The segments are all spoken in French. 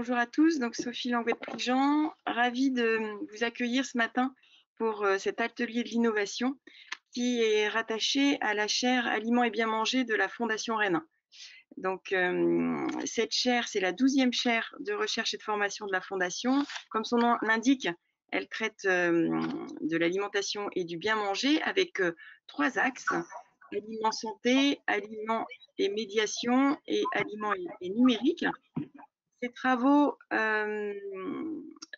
Bonjour à tous, donc Sophie Langouet-Prigent, ravie de vous accueillir ce matin pour cet atelier de l'innovation qui est rattaché à la chaire Aliments et bien manger de la Fondation Rennes. Donc cette chaire, c'est la 12e chaire de recherche et de formation de la Fondation. Comme son nom l'indique, elle traite de l'alimentation et du bien manger avec 3 axes: aliments santé, aliments et médiation et aliments et numérique. Ces travaux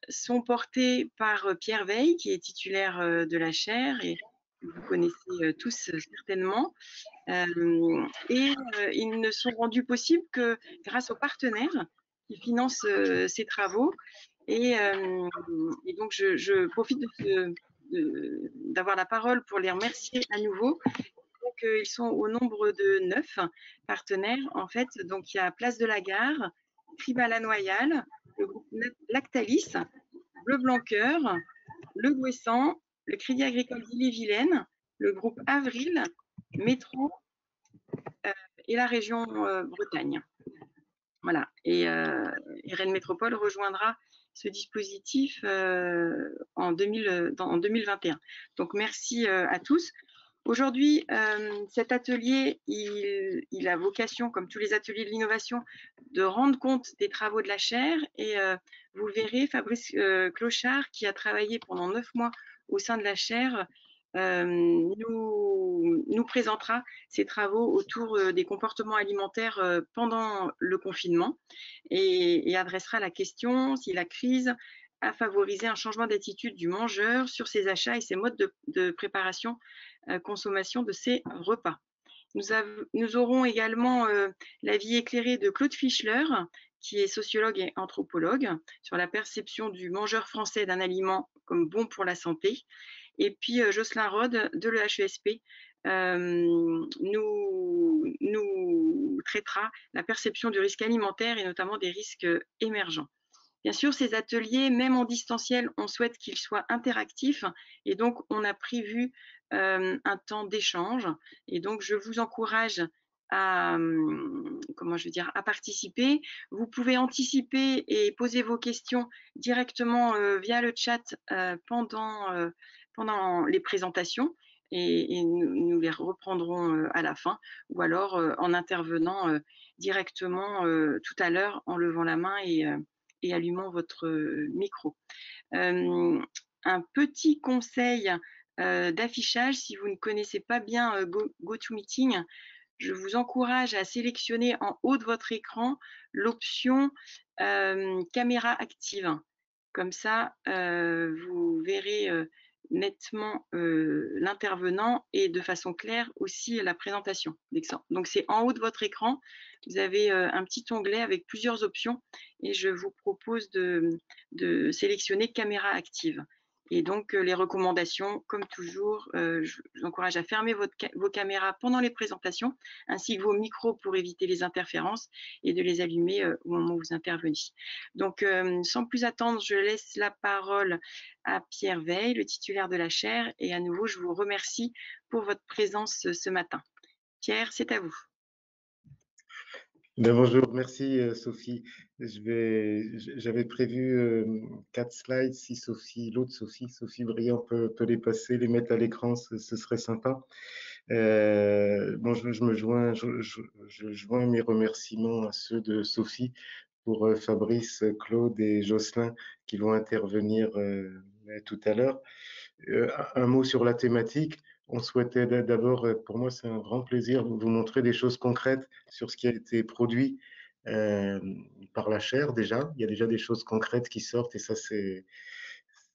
sont portés par Pierre Veille, qui est titulaire de la chaire et que vous connaissez tous certainement. Ils ne sont rendus possibles que grâce aux partenaires qui financent ces travaux. Et donc, je profite d'avoir la parole pour les remercier à nouveau. Donc, ils sont au nombre de 9 partenaires. En fait, donc, il y a Place de la Gare, Tribal Noyal, le groupe Lactalis, Bleu Blanc Cœur, Le Gouessant, le Crédit Agricole d'Ille-et-Vilaine, le groupe Avril, Métro et la région Bretagne. Voilà. Et Rennes Métropole rejoindra ce dispositif en 2021. Donc, merci à tous. Aujourd'hui, cet atelier, il a vocation, comme tous les ateliers de l'innovation, de rendre compte des travaux de la chaire. Et vous verrez, Fabrice Clochard, qui a travaillé pendant 9 mois au sein de la chaire, nous présentera ses travaux autour des comportements alimentaires pendant le confinement et adressera la question si la crise a favorisé un changement d'attitude du mangeur sur ses achats et ses modes de préparation consommation de ces repas. Nous aurons également l'avis éclairé de Claude Fischler, qui est sociologue et anthropologue, sur la perception du mangeur français d'un aliment comme bon pour la santé. Et puis Jocelyn Rode de l'EHESP nous traitera la perception du risque alimentaire et notamment des risques émergents. Bien sûr, ces ateliers, même en distanciel, on souhaite qu'ils soient interactifs et donc on a prévu un temps d'échange. Et donc, je vous encourage à, à participer. Vous pouvez anticiper et poser vos questions directement via le chat pendant les présentations et nous les reprendrons à la fin ou alors en intervenant directement tout à l'heure en levant la main et allumant votre micro. Un petit conseil d'affichage, si vous ne connaissez pas bien GoToMeeting, je vous encourage à sélectionner en haut de votre écran l'option caméra active. Comme ça, vous verrez nettement l'intervenant et de façon claire aussi la présentation. Donc, c'est en haut de votre écran. Vous avez un petit onglet avec plusieurs options et je vous propose de sélectionner caméra active. Et donc, les recommandations, comme toujours, je vous encourage à fermer vos caméras pendant les présentations, ainsi que vos micros pour éviter les interférences et de les allumer au moment où vous intervenez. Donc, sans plus attendre, je laisse la parole à Pierre Veille, le titulaire de la chaire. Et à nouveau, je vous remercie pour votre présence ce matin. Pierre, c'est à vous. Bonjour, merci Sophie. J'avais prévu 4 slides. Si l'autre Sophie Briand peut les passer, les mettre à l'écran, ce serait sympa. Je joins mes remerciements à ceux de Sophie pour Fabrice, Claude et Jocelyn qui vont intervenir tout à l'heure. Un mot sur la thématique. On souhaitait d'abord, pour moi, c'est un grand plaisir de vous montrer des choses concrètes sur ce qui a été produit par la chaire déjà. Il y a déjà des choses concrètes qui sortent et ça, c'est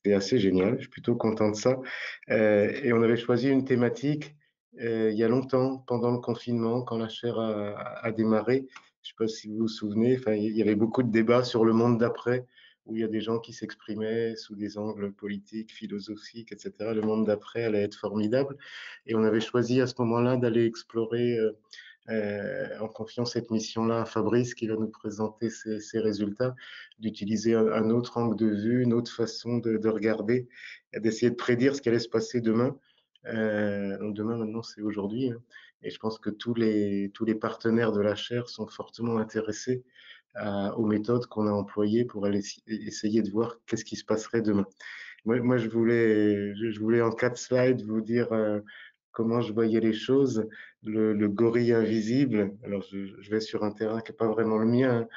assez génial. Je suis plutôt content de ça. Et on avait choisi une thématique il y a longtemps, pendant le confinement, quand la chaire a démarré. Je ne sais pas si vous vous souvenez, enfin, il y avait beaucoup de débats sur le monde d'après, où il y a des gens qui s'exprimaient sous des angles politiques, philosophiques, etc. Le monde d'après allait être formidable. Et on avait choisi à ce moment-là d'aller explorer, en confiant cette mission-là à Fabrice, qui va nous présenter ses résultats, d'utiliser un autre angle de vue, une autre façon de regarder, d'essayer de prédire ce qui allait se passer demain. Donc demain, maintenant, c'est aujourd'hui. Hein. Et je pense que tous les partenaires de la chaire sont fortement intéressés aux méthodes qu'on a employées pour aller essayer de voir qu'est-ce qui se passerait demain. Moi, je voulais en 4 slides vous dire comment je voyais les choses. Le gorille invisible, alors je vais sur un terrain qui n'est pas vraiment le mien.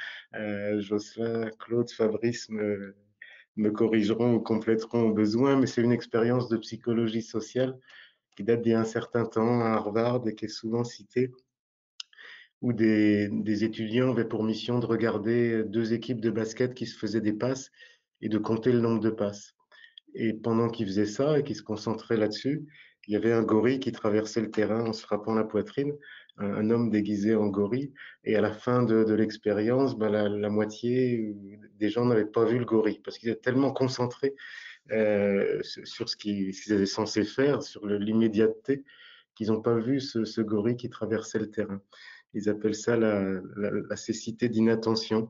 Jocelyn, Claude, Fabrice me corrigeront ou compléteront au besoin, mais c'est une expérience de psychologie sociale qui date d'il y a un certain temps à Harvard et qui est souvent citée, où des étudiants avaient pour mission de regarder 2 équipes de basket qui se faisaient des passes et de compter le nombre de passes. Et pendant qu'ils faisaient ça et qu'ils se concentraient là-dessus, il y avait un gorille qui traversait le terrain en se frappant la poitrine, un homme déguisé en gorille. Et à la fin de l'expérience, ben la moitié des gens n'avaient pas vu le gorille parce qu'ils étaient tellement concentrés sur ce qu'ils étaient censés faire, sur l'immédiateté, qu'ils n'ont pas vu ce gorille qui traversait le terrain. Ils appellent ça la cécité d'inattention.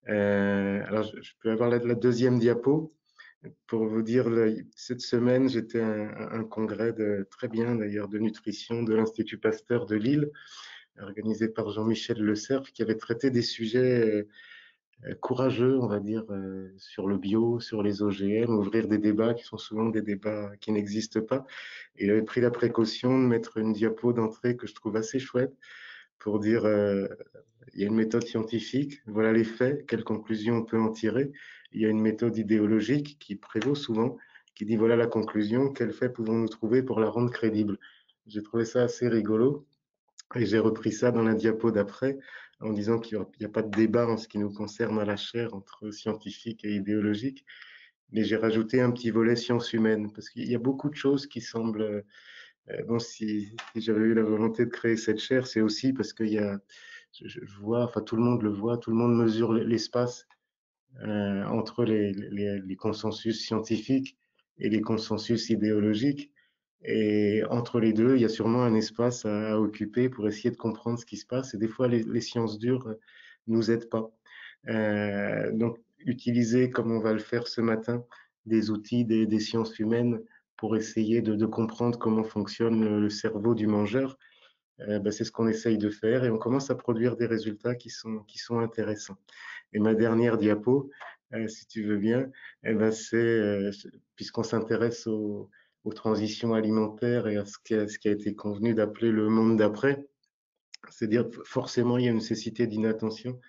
Alors, je peux avoir la deuxième diapo pour vous dire, cette semaine, j'étais à un congrès très bien d'ailleurs de nutrition de l'Institut Pasteur de Lille, organisé par Jean-Michel Le Cerf, qui avait traité des sujets courageux, on va dire, sur le bio, sur les OGM, ouvrir des débats qui sont souvent des débats qui n'existent pas. Et il avait pris la précaution de mettre une diapo d'entrée que je trouve assez chouette pour dire il y a une méthode scientifique, voilà les faits, quelles conclusions on peut en tirer. Il y a une méthode idéologique qui prévaut souvent, qui dit voilà la conclusion, quels faits pouvons-nous trouver pour la rendre crédible. J'ai trouvé ça assez rigolo et j'ai repris ça dans la diapo d'après en disant qu'il n'y a pas de débat en ce qui nous concerne à la chaire entre scientifique et idéologique, mais j'ai rajouté un petit volet sciences humaines parce qu'il y a beaucoup de choses qui semblent bon, si j'avais eu la volonté de créer cette chaire, c'est aussi parce qu'il y a, je vois, enfin tout le monde le voit, tout le monde mesure l'espace entre les consensus scientifiques et les consensus idéologiques. Et entre les deux, il y a sûrement un espace à occuper pour essayer de comprendre ce qui se passe. Et des fois, les sciences dures nous aident pas. Donc, utiliser, comme on va le faire ce matin, des outils des sciences humaines pour essayer de comprendre comment fonctionne le cerveau du mangeur, ben, c'est ce qu'on essaye de faire et on commence à produire des résultats qui sont intéressants. Et ma dernière diapo, si tu veux bien, eh ben puisqu'on s'intéresse aux transitions alimentaires et à ce qui a été convenu d'appeler le monde d'après, c'est-à-dire forcément il y a une nécessité d'inattention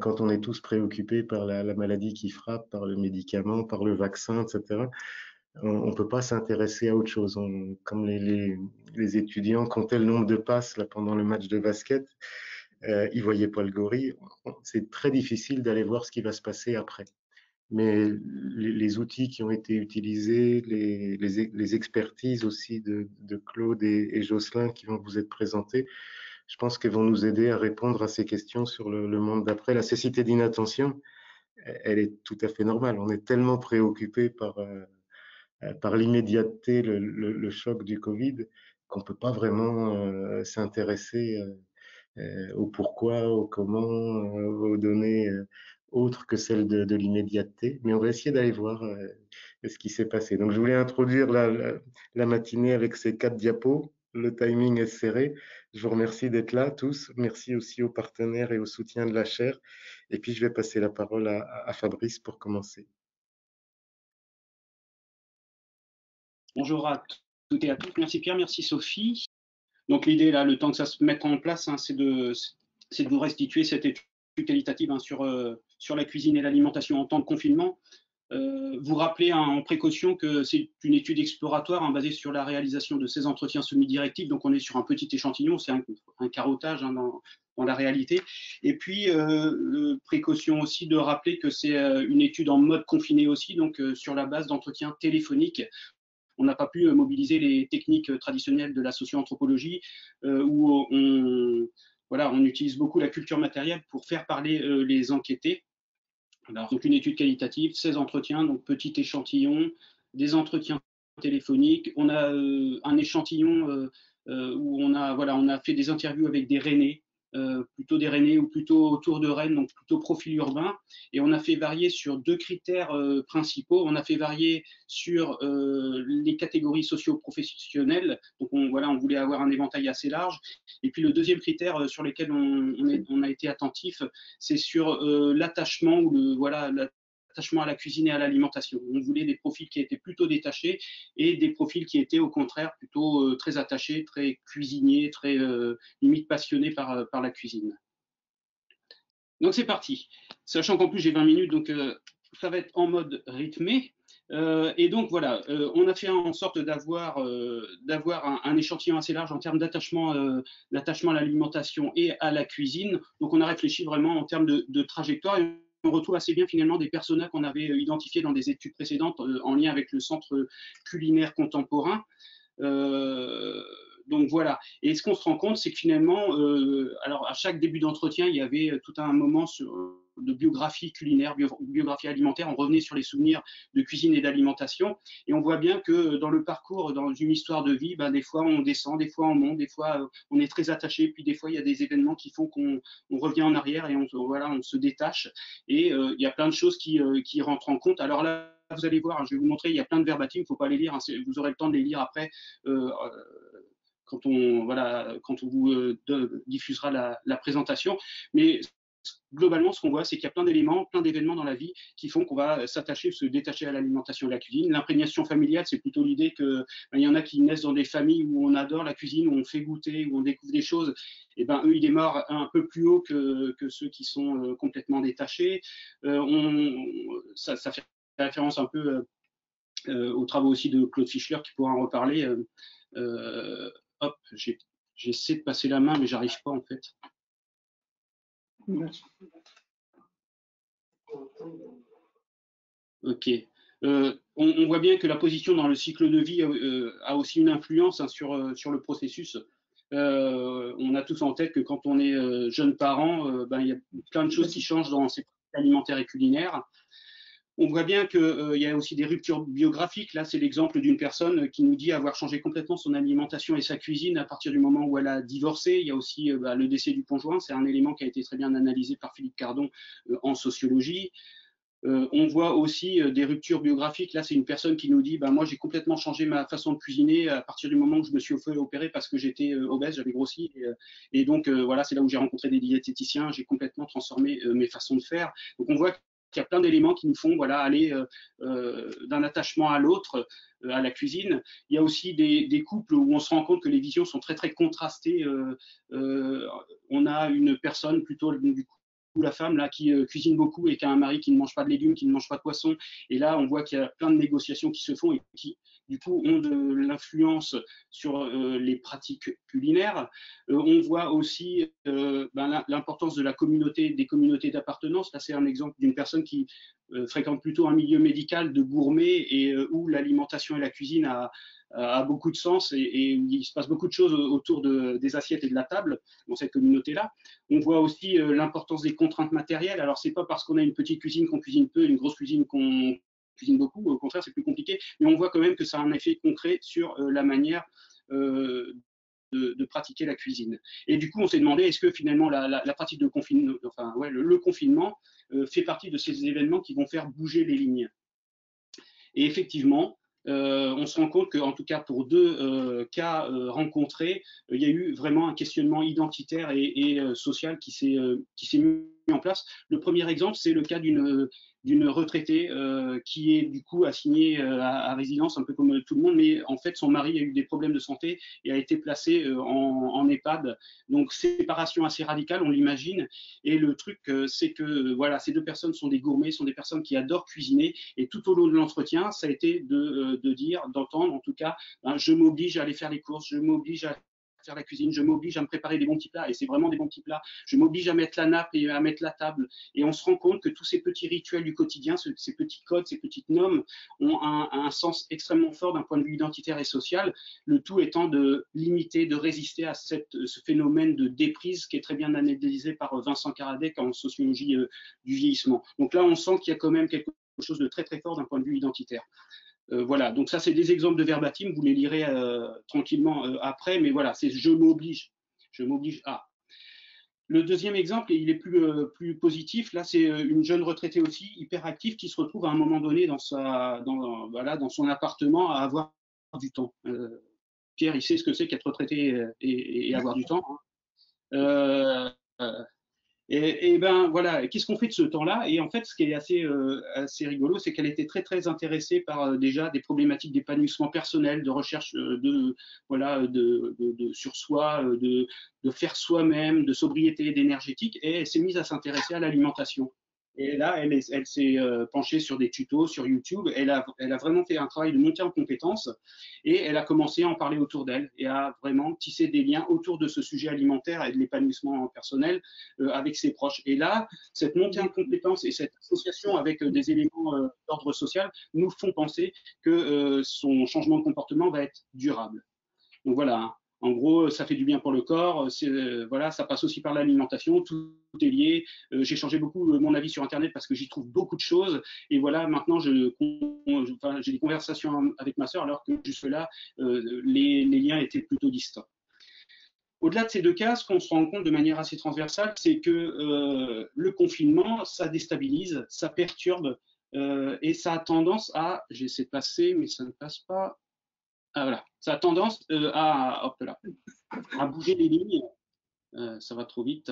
quand on est tous préoccupés par la maladie qui frappe, par le médicament, par le vaccin, etc. On ne peut pas s'intéresser à autre chose. Comme les étudiants comptaient le nombre de passes là, pendant le match de basket, ils ne voyaient pas le gorille. C'est très difficile d'aller voir ce qui va se passer après. Mais les outils qui ont été utilisés, les expertises aussi de Claude et Jocelyn qui vont vous être présentées, je pense qu'elles vont nous aider à répondre à ces questions sur le monde d'après. La cécité d'inattention, elle est tout à fait normale. On est tellement préoccupé par l'immédiateté, le choc du Covid, qu'on ne peut pas vraiment s'intéresser au pourquoi, au comment, aux données autres que celles de l'immédiateté. Mais on va essayer d'aller voir ce qui s'est passé. Donc, je voulais introduire la matinée avec ces 4 diapos. Le timing est serré. Je vous remercie d'être là tous. Merci aussi aux partenaires et au soutien de la chaire. Et puis, je vais passer la parole à Fabrice pour commencer. Bonjour à toutes et à tous. Merci Pierre, merci Sophie. Donc l'idée là, le temps que ça se mette en place, hein, c'est de vous restituer cette étude qualitative hein, sur la cuisine et l'alimentation en temps de confinement. Vous rappeler hein, en précaution que c'est une étude exploratoire hein, basée sur la réalisation de ces entretiens semi-directifs. Donc on est sur un petit échantillon, c'est un carottage hein, dans la réalité. Et puis précaution aussi de rappeler que c'est une étude en mode confiné aussi, donc sur la base d'entretiens téléphoniques. On n'a pas pu mobiliser les techniques traditionnelles de la socio-anthropologie où on utilise beaucoup la culture matérielle pour faire parler les enquêtés. Alors, donc une étude qualitative, 16 entretiens, donc petit échantillon, des entretiens téléphoniques. On a un échantillon où on a fait des interviews avec des Rennais plutôt des Rennais ou plutôt autour de Rennes, donc plutôt profil urbain. Et on a fait varier sur deux critères principaux. On a fait varier sur les catégories socio-professionnelles. Donc voilà, on voulait avoir un éventail assez large. Et puis le deuxième critère sur lequel on a été attentif, c'est sur l'attachement ou voilà, l'attachement à la cuisine et à l'alimentation. On voulait des profils qui étaient plutôt détachés et des profils qui étaient au contraire plutôt très attachés, très cuisiniers, très limite passionnés par la cuisine. Donc c'est parti. Sachant qu'en plus j'ai 20 minutes, donc ça va être en mode rythmé. Et donc voilà, on a fait en sorte d'avoir un échantillon assez large en termes d'attachement à l'alimentation et à la cuisine. Donc on a réfléchi vraiment en termes de trajectoire. Et on retrouve assez bien finalement des personas qu'on avait identifiés dans des études précédentes en lien avec le Centre culinaire contemporain. Donc voilà. Et ce qu'on se rend compte, c'est que finalement, alors à chaque début d'entretien, il y avait tout un moment de biographie culinaire, biographie alimentaire. On revenait sur les souvenirs de cuisine et d'alimentation. Et on voit bien que dans le parcours, dans une histoire de vie, ben, des fois on descend, des fois on monte, des fois on est très attaché, puis des fois il y a des événements qui font qu'on revient en arrière et on se détache. Et il y a plein de choses qui rentrent en compte. Alors là, vous allez voir, je vais vous montrer, il y a plein de verbatims, il ne faut pas les lire, hein, vous aurez le temps de les lire après quand on vous diffusera la présentation. Mais globalement, ce qu'on voit, c'est qu'il y a plein d'éléments, plein d'événements dans la vie qui font qu'on va s'attacher, se détacher à l'alimentation et à la cuisine. L'imprégnation familiale, c'est plutôt l'idée que il y en a qui naissent dans des familles où on adore la cuisine, où on fait goûter, où on découvre des choses. Et ben eux, ils démarrent un peu plus haut que ceux qui sont complètement détachés. Ça fait référence un peu aux travaux aussi de Claude Fischler qui pourra en reparler. Hop, j'essaie de passer la main, mais j'arrive pas en fait. Ok. On voit bien que la position dans le cycle de vie a aussi une influence hein, sur le processus. On a tous en tête que quand on est jeune parent, ben, il y a plein de choses qui changent dans ses pratiques alimentaires et culinaires. On voit bien qu'il y a aussi des ruptures biographiques. Là, c'est l'exemple d'une personne qui nous dit avoir changé complètement son alimentation et sa cuisine à partir du moment où elle a divorcé. Il y a aussi le décès du conjoint. C'est un élément qui a été très bien analysé par Philippe Cardon en sociologie. On voit aussi des ruptures biographiques. Là, c'est une personne qui nous dit moi, j'ai complètement changé ma façon de cuisiner à partir du moment où je me suis fait opérer parce que j'étais obèse, j'avais grossi. Et donc, voilà, c'est là où j'ai rencontré des diététiciens. J'ai complètement transformé mes façons de faire. Donc, on voit qu'il y a plein d'éléments qui nous font aller d'un attachement à l'autre, à la cuisine. Il y a aussi des couples où on se rend compte que les visions sont très très contrastées. On a une personne plutôt du coup la femme là qui cuisine beaucoup et qui a un mari qui ne mange pas de légumes, qui ne mange pas de poisson. Et là, on voit qu'il y a plein de négociations qui se font et qui du coup ont de l'influence sur les pratiques culinaires. On voit aussi l'importance de la communauté, des communautés d'appartenance. Là, c'est un exemple d'une personne qui fréquente plutôt un milieu médical de gourmet et où l'alimentation et la cuisine a beaucoup de sens et où il se passe beaucoup de choses autour des assiettes et de la table dans cette communauté-là. On voit aussi l'importance des contraintes matérielles. Alors, c'est pas parce qu'on a une petite cuisine qu'on cuisine peu, une grosse cuisine qu'on cuisine beaucoup. Au contraire, c'est plus compliqué. Mais on voit quand même que ça a un effet concret sur la manière de pratiquer la cuisine. Et du coup, on s'est demandé, est-ce que finalement la pratique de confinement, le confinement fait partie de ces événements qui vont faire bouger les lignes. Et effectivement, on se rend compte qu'en tout cas pour deux cas rencontrés, il y a eu vraiment un questionnement identitaire et social qui s'est mis en place. Le premier exemple, c'est le cas d'une retraitée qui est du coup assignée à résidence, un peu comme tout le monde, mais en fait son mari a eu des problèmes de santé et a été placé en EHPAD. Donc séparation assez radicale, on l'imagine. Et le truc, c'est que voilà, ces deux personnes sont des gourmets, sont des personnes qui adorent cuisiner. Et tout au long de l'entretien, ça a été d'entendre en tout cas, je m'oblige à aller faire les courses, je m'oblige à faire la cuisine, je m'oblige à me préparer des bons petits plats, et c'est vraiment des bons petits plats, je m'oblige à mettre la nappe et à mettre la table, et on se rend compte que tous ces petits rituels du quotidien, ces petits codes, ces petites normes ont un sens extrêmement fort d'un point de vue identitaire et social, le tout étant de limiter, de résister à ce phénomène de déprise qui est très bien analysé par Vincent Karadec en sociologie du vieillissement. Donc là, on sent qu'il y a quand même quelque chose de très très fort d'un point de vue identitaire. Voilà, donc ça c'est des exemples de verbatim, vous les lirez tranquillement après, mais voilà, c'est je m'oblige à. Le deuxième exemple, et il est plus positif, là c'est une jeune retraitée aussi hyper active qui se retrouve à un moment donné voilà, dans son appartement à avoir du temps. Pierre, il sait ce que c'est qu'être retraité et avoir du temps, hein. Euh, et ben voilà, qu'est-ce qu'on fait de ce temps-là? Et en fait, ce qui est assez rigolo, c'est qu'elle était très intéressée par déjà des problématiques d'épanouissement personnel, de recherche voilà, sur soi, de faire soi-même, de sobriété, d'énergétique, et elle s'est mise à s'intéresser à l'alimentation. Et là, elle s'est penchée sur des tutos sur YouTube. Elle a vraiment fait un travail de montée en compétences et elle a commencé à en parler autour d'elle et à vraiment tisser des liens autour de ce sujet alimentaire et de l'épanouissement personnel avec ses proches. Et là, cette montée en compétences et cette association avec des éléments d'ordre social nous font penser que son changement de comportement va être durable. Donc voilà, hein. En gros, ça fait du bien pour le corps. Voilà, ça passe aussi par l'alimentation. Tout est lié. J'ai changé beaucoup mon avis sur Internet parce que j'y trouve beaucoup de choses. Et voilà, maintenant, j'ai des conversations avec ma sœur alors que jusque-là, les liens étaient plutôt distants. Au-delà de ces deux cas, ce qu'on se rend compte de manière assez transversale, c'est que le confinement, ça déstabilise, ça perturbe et ça a tendance à, j'essaie de passer, mais ça ne passe pas. Ah, voilà. Ça a tendance hop là, à bouger les lignes. Ça va trop vite.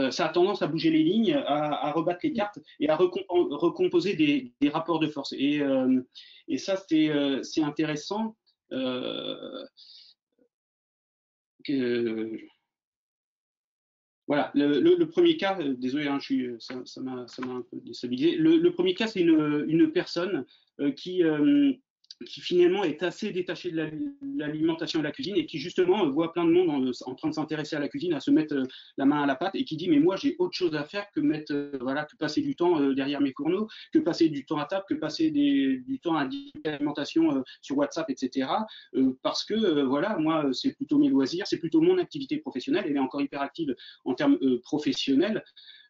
Ça a tendance à bouger les lignes, à rebattre les cartes et à recomposer des rapports de force. Et ça, c'est intéressant. Que, voilà, le premier cas, désolé, hein, ça m'a un peu déstabilisé. Le premier cas, c'est une personne qui finalement est assez détaché de l'alimentation et de la cuisine et qui justement voit plein de monde en train de s'intéresser à la cuisine, à se mettre la main à la pâte et qui dit mais moi j'ai autre chose à faire que voilà, que passer du temps derrière mes fourneaux, que passer du temps à table, que passer du temps à l'alimentation sur WhatsApp, etc. Parce que voilà, moi c'est plutôt mes loisirs, c'est plutôt mon activité professionnelle, elle est encore hyper active en termes professionnels.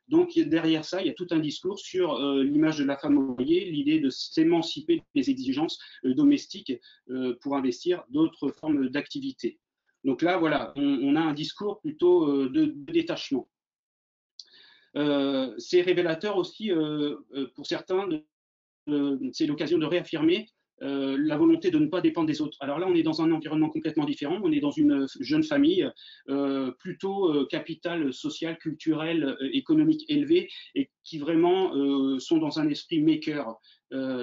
Donc derrière ça, il y a tout un discours sur l'image de la femme au foyer, l'idée de s'émanciper des exigences domestiques pour investir d'autres formes d'activité. Donc là, voilà, on a un discours plutôt de détachement. C'est révélateur aussi pour certains, c'est l'occasion de réaffirmer la volonté de ne pas dépendre des autres. Alors là, on est dans un environnement complètement différent. On est dans une jeune famille plutôt capital social, culturel, économique élevé et qui vraiment sont dans un esprit maker.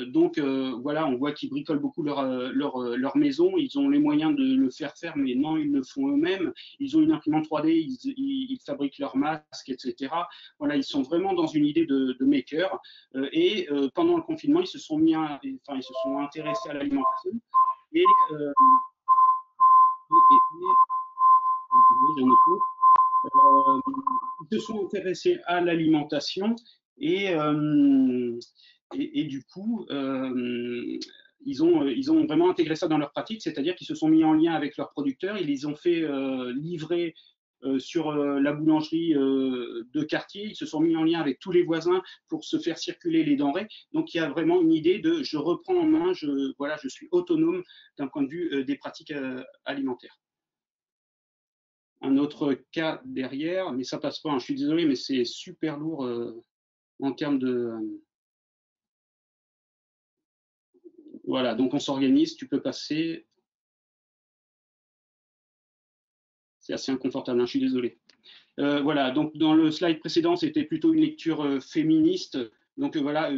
Donc voilà, on voit qu'ils bricolent beaucoup leur maison. Ils ont les moyens de le faire, mais non, ils le font eux-mêmes. Ils ont une imprimante 3D, ils fabriquent leurs masques, etc. Voilà, ils sont vraiment dans une idée de maker. Et pendant le confinement, ils se sont intéressés à l'alimentation et, ils se sont intéressés à l'alimentation et, du coup, ils ont vraiment intégré ça dans leur pratique, c'est-à-dire qu'ils se sont mis en lien avec leurs producteurs, ils les ont fait livrer sur la boulangerie de quartier, ils se sont mis en lien avec tous les voisins pour se faire circuler les denrées. Donc il y a vraiment une idée de je reprends en main, voilà, je suis autonome d'un point de vue des pratiques alimentaires. Un autre cas derrière, mais ça passe pas, hein, je suis désolé, mais c'est super lourd en termes de... Voilà, donc on s'organise, tu peux passer. C'est assez inconfortable, hein, je suis désolé. Voilà, donc dans le slide précédent, c'était plutôt une lecture féministe. Donc voilà,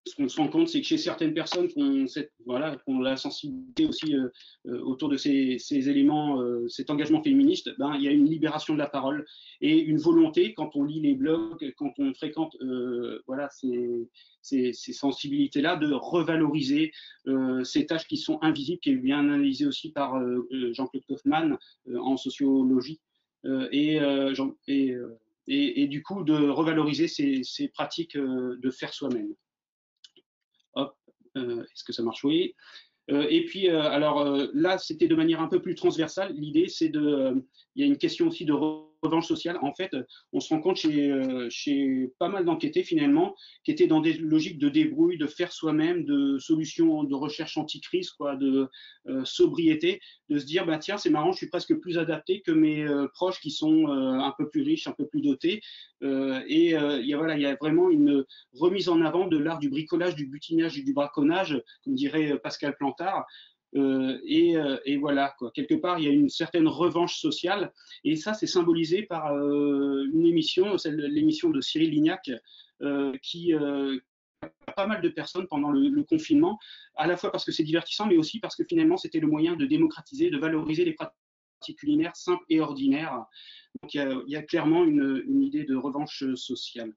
ce qu'on se rend compte, c'est que chez certaines personnes qui ont la sensibilité aussi autour de ces éléments, cet engagement féministe, ben, il y a une libération de la parole et une volonté, quand on lit les blogs, quand on fréquente voilà, ces sensibilités-là, de revaloriser ces tâches qui sont invisibles, qui est bien analysé aussi par Jean-Claude Kaufmann en sociologie. Et du coup de revaloriser ces pratiques de faire soi-même. Hop, est-ce que ça marche? Oui. Et puis, alors là, c'était de manière un peu plus transversale. L'idée, c'est il y a une question aussi de revanche sociale, en fait, on se rend compte chez pas mal d'enquêtés finalement, qui étaient dans des logiques de débrouille, de faire soi-même, de solutions, de recherche anti-crise, quoi, de sobriété, de se dire, bah tiens, c'est marrant, je suis presque plus adapté que mes proches qui sont un peu plus riches, un peu plus dotés. Voilà, il y a vraiment une remise en avant de l'art du bricolage, du butinage et du braconnage, comme dirait Pascal Plantard. Et voilà, quoi. Quelque part, il y a une certaine revanche sociale, et ça, c'est symbolisé par une émission, l'émission de Cyril Lignac, qui a pas mal de personnes pendant le confinement, à la fois parce que c'est divertissant, mais aussi parce que finalement, c'était le moyen de démocratiser, de valoriser les pratiques culinaires simples et ordinaires. Donc, il y a clairement une idée de revanche sociale.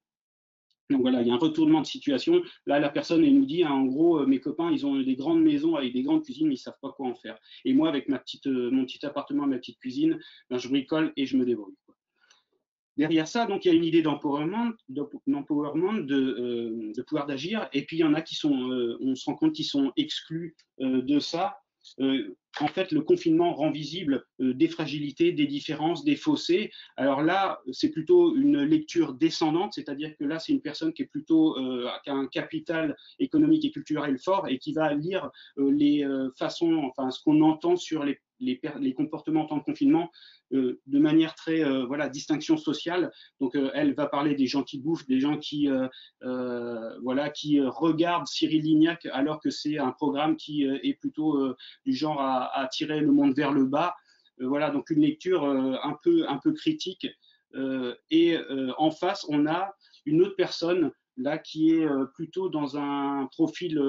Donc voilà, il y a un retournement de situation. Là, la personne, elle nous dit, hein, en gros, mes copains, ils ont des grandes maisons avec des grandes cuisines, mais ils ne savent pas quoi en faire. Et moi, avec mon petit appartement, ma petite cuisine, ben, je bricole et je me débrouille. Derrière ça, donc, il y a une idée d'empowerment, de pouvoir d'agir. Et puis, il y en a qui sont, on se rend compte qu'ils sont exclus de ça. En fait, le confinement rend visible des fragilités, des différences, des fossés. Alors là, c'est plutôt une lecture descendante, c'est-à-dire que là, c'est une personne qui est plutôt qui a un capital économique et culturel fort et qui va lire les façons, enfin, ce qu'on entend sur les comportements en temps de confinement de manière très voilà, distinction sociale. Donc elle va parler des gens qui bouffent, des gens qui voilà, qui regardent Cyril Lignac alors que c'est un programme qui est plutôt du genre à tirer le monde vers le bas. Voilà, donc une lecture un peu critique. En face, on a une autre personne là qui est plutôt dans un profil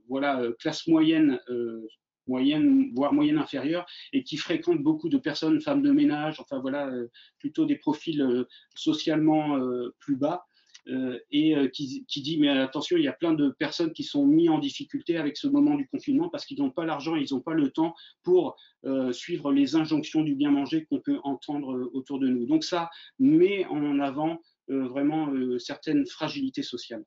voilà, classe moyenne, voire moyenne inférieure, et qui fréquente beaucoup de personnes, femmes de ménage, enfin voilà, plutôt des profils socialement plus bas. Qui dit mais attention, il y a plein de personnes qui sont mises en difficulté avec ce moment du confinement parce qu'ils n'ont pas l'argent et ils n'ont pas le temps pour suivre les injonctions du bien manger qu'on peut entendre autour de nous. Donc ça met en avant vraiment certaines fragilités sociales.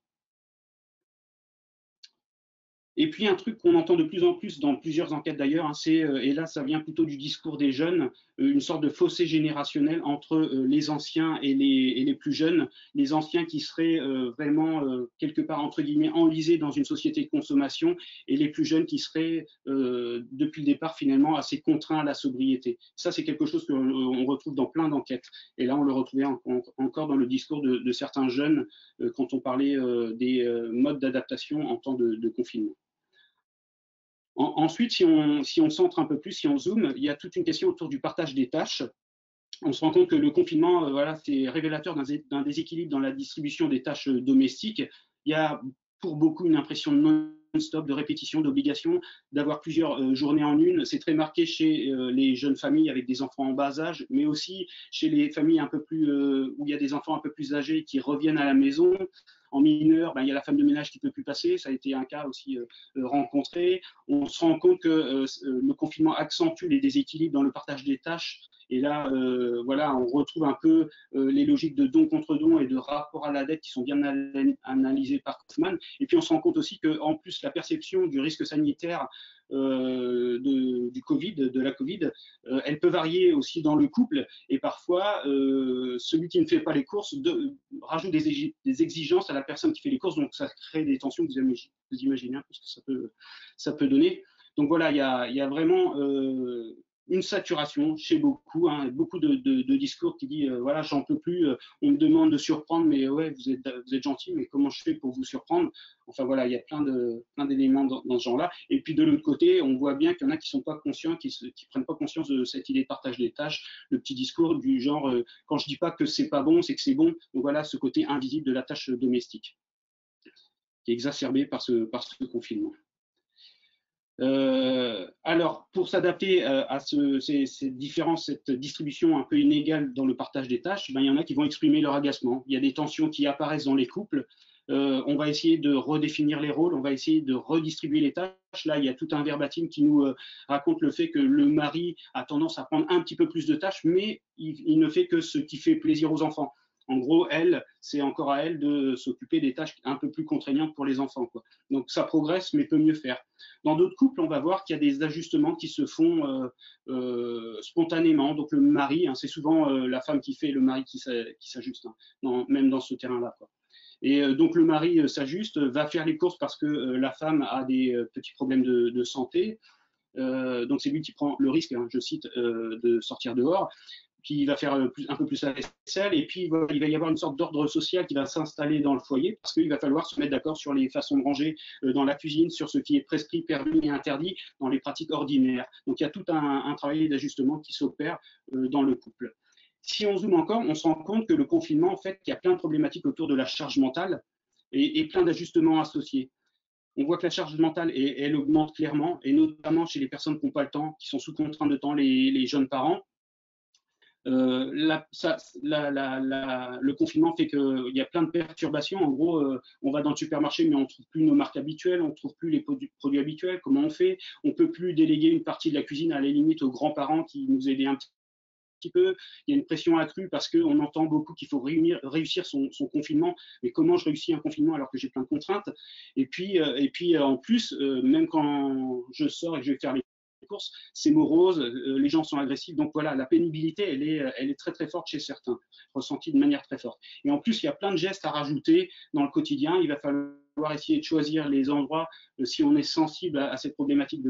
Et puis un truc qu'on entend de plus en plus dans plusieurs enquêtes d'ailleurs, hein, c'est, et là ça vient plutôt du discours des jeunes, une sorte de fossé générationnel entre les anciens et les plus jeunes. Les anciens qui seraient vraiment quelque part entre guillemets enlisés dans une société de consommation, et les plus jeunes qui seraient depuis le départ finalement assez contraints à la sobriété. Ça c'est quelque chose qu'on retrouve dans plein d'enquêtes. Et là on le retrouvait encore dans le discours de certains jeunes quand on parlait des modes d'adaptation en temps de confinement. Ensuite, si on centre un peu plus, si on zoome, il y a toute une question autour du partage des tâches. On se rend compte que le confinement, voilà, c'est révélateur d'un déséquilibre dans la distribution des tâches domestiques. Il y a pour beaucoup une impression de non-stop, de répétition, d'obligation, d'avoir plusieurs journées en une. C'est très marqué chez les jeunes familles avec des enfants en bas âge, mais aussi chez les familles un peu plus où il y a des enfants un peu plus âgés qui reviennent à la maison. En mineur, ben, il y a la femme de ménage qui ne peut plus passer, ça a été un cas aussi rencontré. On se rend compte que le confinement accentue les déséquilibres dans le partage des tâches. Et là, voilà, on retrouve un peu les logiques de don contre don et de rapport à la dette qui sont bien analysées par Kaufmann. Et puis on se rend compte aussi qu'en plus, la perception du risque sanitaire du Covid, de la Covid, elle peut varier aussi dans le couple. Et parfois, celui qui ne fait pas les courses rajoute des exigences à la personne qui fait les courses. Donc ça crée des tensions que vous imaginez un peu ce que ça peut donner. Donc voilà, il y a vraiment une saturation chez beaucoup, hein, beaucoup de discours qui dit voilà, j'en peux plus, on me demande de surprendre, mais ouais, vous êtes gentil, mais comment je fais pour vous surprendre? Enfin voilà, il y a plein d'éléments dans ce genre-là. Et puis de l'autre côté, on voit bien qu'il y en a qui sont pas conscients, qui prennent pas conscience de cette idée de partage des tâches, le petit discours du genre quand je dis pas que c'est pas bon, c'est que c'est bon. Donc voilà, ce côté invisible de la tâche domestique qui est exacerbé par ce confinement. Alors, pour s'adapter à ces différences, cette distribution un peu inégale dans le partage des tâches, ben, il y en a qui vont exprimer leur agacement. Il y a des tensions qui apparaissent dans les couples. On va essayer de redéfinir les rôles, on va essayer de redistribuer les tâches. Là, il y a tout un verbatim qui nous raconte le fait que le mari a tendance à prendre un petit peu plus de tâches, mais il ne fait que ce qui fait plaisir aux enfants. En gros, c'est encore à elle de s'occuper des tâches un peu plus contraignantes pour les enfants, quoi. Donc ça progresse, mais peut mieux faire. Dans d'autres couples, on va voir qu'il y a des ajustements qui se font spontanément. Donc le mari, hein, c'est souvent la femme qui fait, le mari qui s'ajuste, hein, même dans ce terrain-là, quoi. Et donc le mari s'ajuste, va faire les courses parce que la femme a des petits problèmes de santé. Donc c'est lui qui prend le risque, hein, je cite, de sortir dehors, qui va faire un peu plus la vaisselle, et puis il va y avoir une sorte d'ordre social qui va s'installer dans le foyer, parce qu'il va falloir se mettre d'accord sur les façons de ranger dans la cuisine, sur ce qui est prescrit, permis et interdit dans les pratiques ordinaires. Donc il y a tout un travail d'ajustement qui s'opère dans le couple. Si on zoome encore, on se rend compte que le confinement, en fait, il y a plein de problématiques autour de la charge mentale et plein d'ajustements associés. On voit que la charge mentale, elle augmente clairement, et notamment chez les personnes qui n'ont pas le temps, qui sont sous contrainte de temps, les jeunes parents. Le confinement fait qu'il y a plein de perturbations. En gros, on va dans le supermarché, mais on ne trouve plus nos marques habituelles, on ne trouve plus les produits habituels. Comment on fait? On ne peut plus déléguer une partie de la cuisine à la limite aux grands-parents qui nous aidaient un petit peu. Il y a une pression accrue parce qu'on entend beaucoup qu'il faut réussir son confinement. Mais comment je réussis un confinement alors que j'ai plein de contraintes? Et puis en plus, même quand je sors et que je vais faire les courses, c'est morose, les gens sont agressifs. Donc voilà, la pénibilité, elle est très très forte chez certains, ressentie de manière très forte. Et en plus, il y a plein de gestes à rajouter dans le quotidien. Il va falloir essayer de choisir les endroits si on est sensible à cette problématique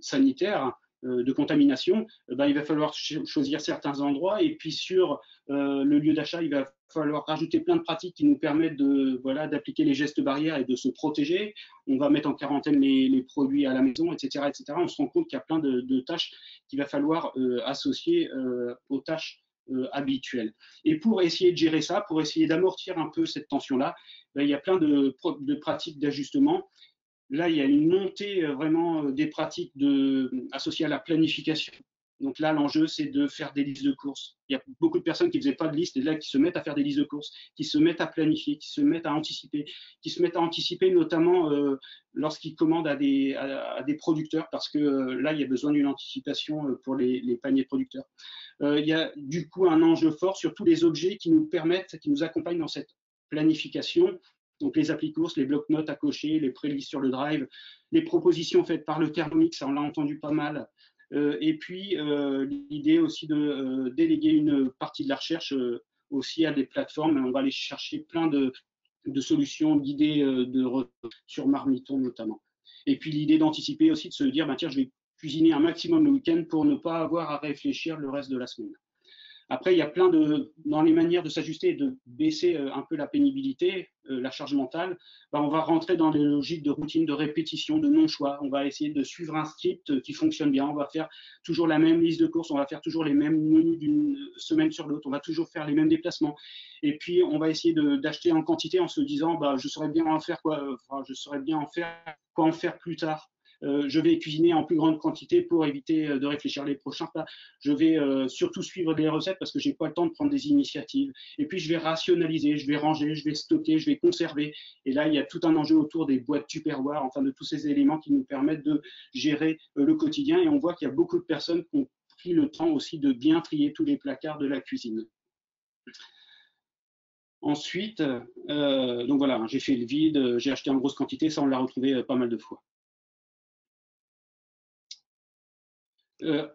sanitaire, de contamination, il va falloir choisir certains endroits, et puis sur le lieu d'achat, il va falloir rajouter plein de pratiques qui nous permettent d'appliquer les gestes barrières et de se protéger. On va mettre en quarantaine les produits à la maison, etc., etc. On se rend compte qu'il y a plein de tâches qu'il va falloir associer aux tâches habituelles. Et pour essayer de gérer ça, pour essayer d'amortir un peu cette tension-là, il y a plein de pratiques d'ajustement. Là, il y a une montée vraiment des pratiques associées à la planification. Donc là, l'enjeu, c'est de faire des listes de courses. Il y a beaucoup de personnes qui ne faisaient pas de liste et là qui se mettent à faire des listes de courses, qui se mettent à planifier, qui se mettent à anticiper notamment lorsqu'ils commandent à des producteurs, parce que là, il y a besoin d'une anticipation pour les paniers de producteurs. Il y a du coup un enjeu fort sur tous les objets qui nous permettent, qui nous accompagnent dans cette planification. Donc les applis courses, les blocs-notes à cocher, les playlists sur le drive, les propositions faites par le Thermomix, on l'a entendu pas mal. Et puis l'idée aussi de déléguer une partie de la recherche aussi à des plateformes. On va aller chercher plein de solutions guidées sur Marmiton notamment. Et puis l'idée d'anticiper aussi, de se dire, tiens, je vais cuisiner un maximum le week-end pour ne pas avoir à réfléchir le reste de la semaine. Après, il y a plein dans les manières de s'ajuster et de baisser un peu la pénibilité, la charge mentale, on va rentrer dans des logiques de routine, de répétition, de non-choix. On va essayer de suivre un script qui fonctionne bien. On va faire toujours la même liste de courses, on va faire toujours les mêmes menus d'une semaine sur l'autre, on va toujours faire les mêmes déplacements. Et puis, on va essayer d'acheter en quantité en se disant, je saurais bien en faire quoi, je saurais bien quoi en faire plus tard. Je vais cuisiner en plus grande quantité pour éviter de réfléchir les prochains plats. Je vais surtout suivre des recettes parce que j'ai pas le temps de prendre des initiatives. Et puis je vais rationaliser, je vais ranger, je vais stocker, je vais conserver. Et là, il y a tout un enjeu autour des boîtes Tupperware, enfin de tous ces éléments qui nous permettent de gérer le quotidien. Et on voit qu'il y a beaucoup de personnes qui ont pris le temps aussi de bien trier tous les placards de la cuisine. Ensuite, donc voilà, j'ai fait le vide, j'ai acheté en grosse quantité, ça on l'a retrouvé pas mal de fois.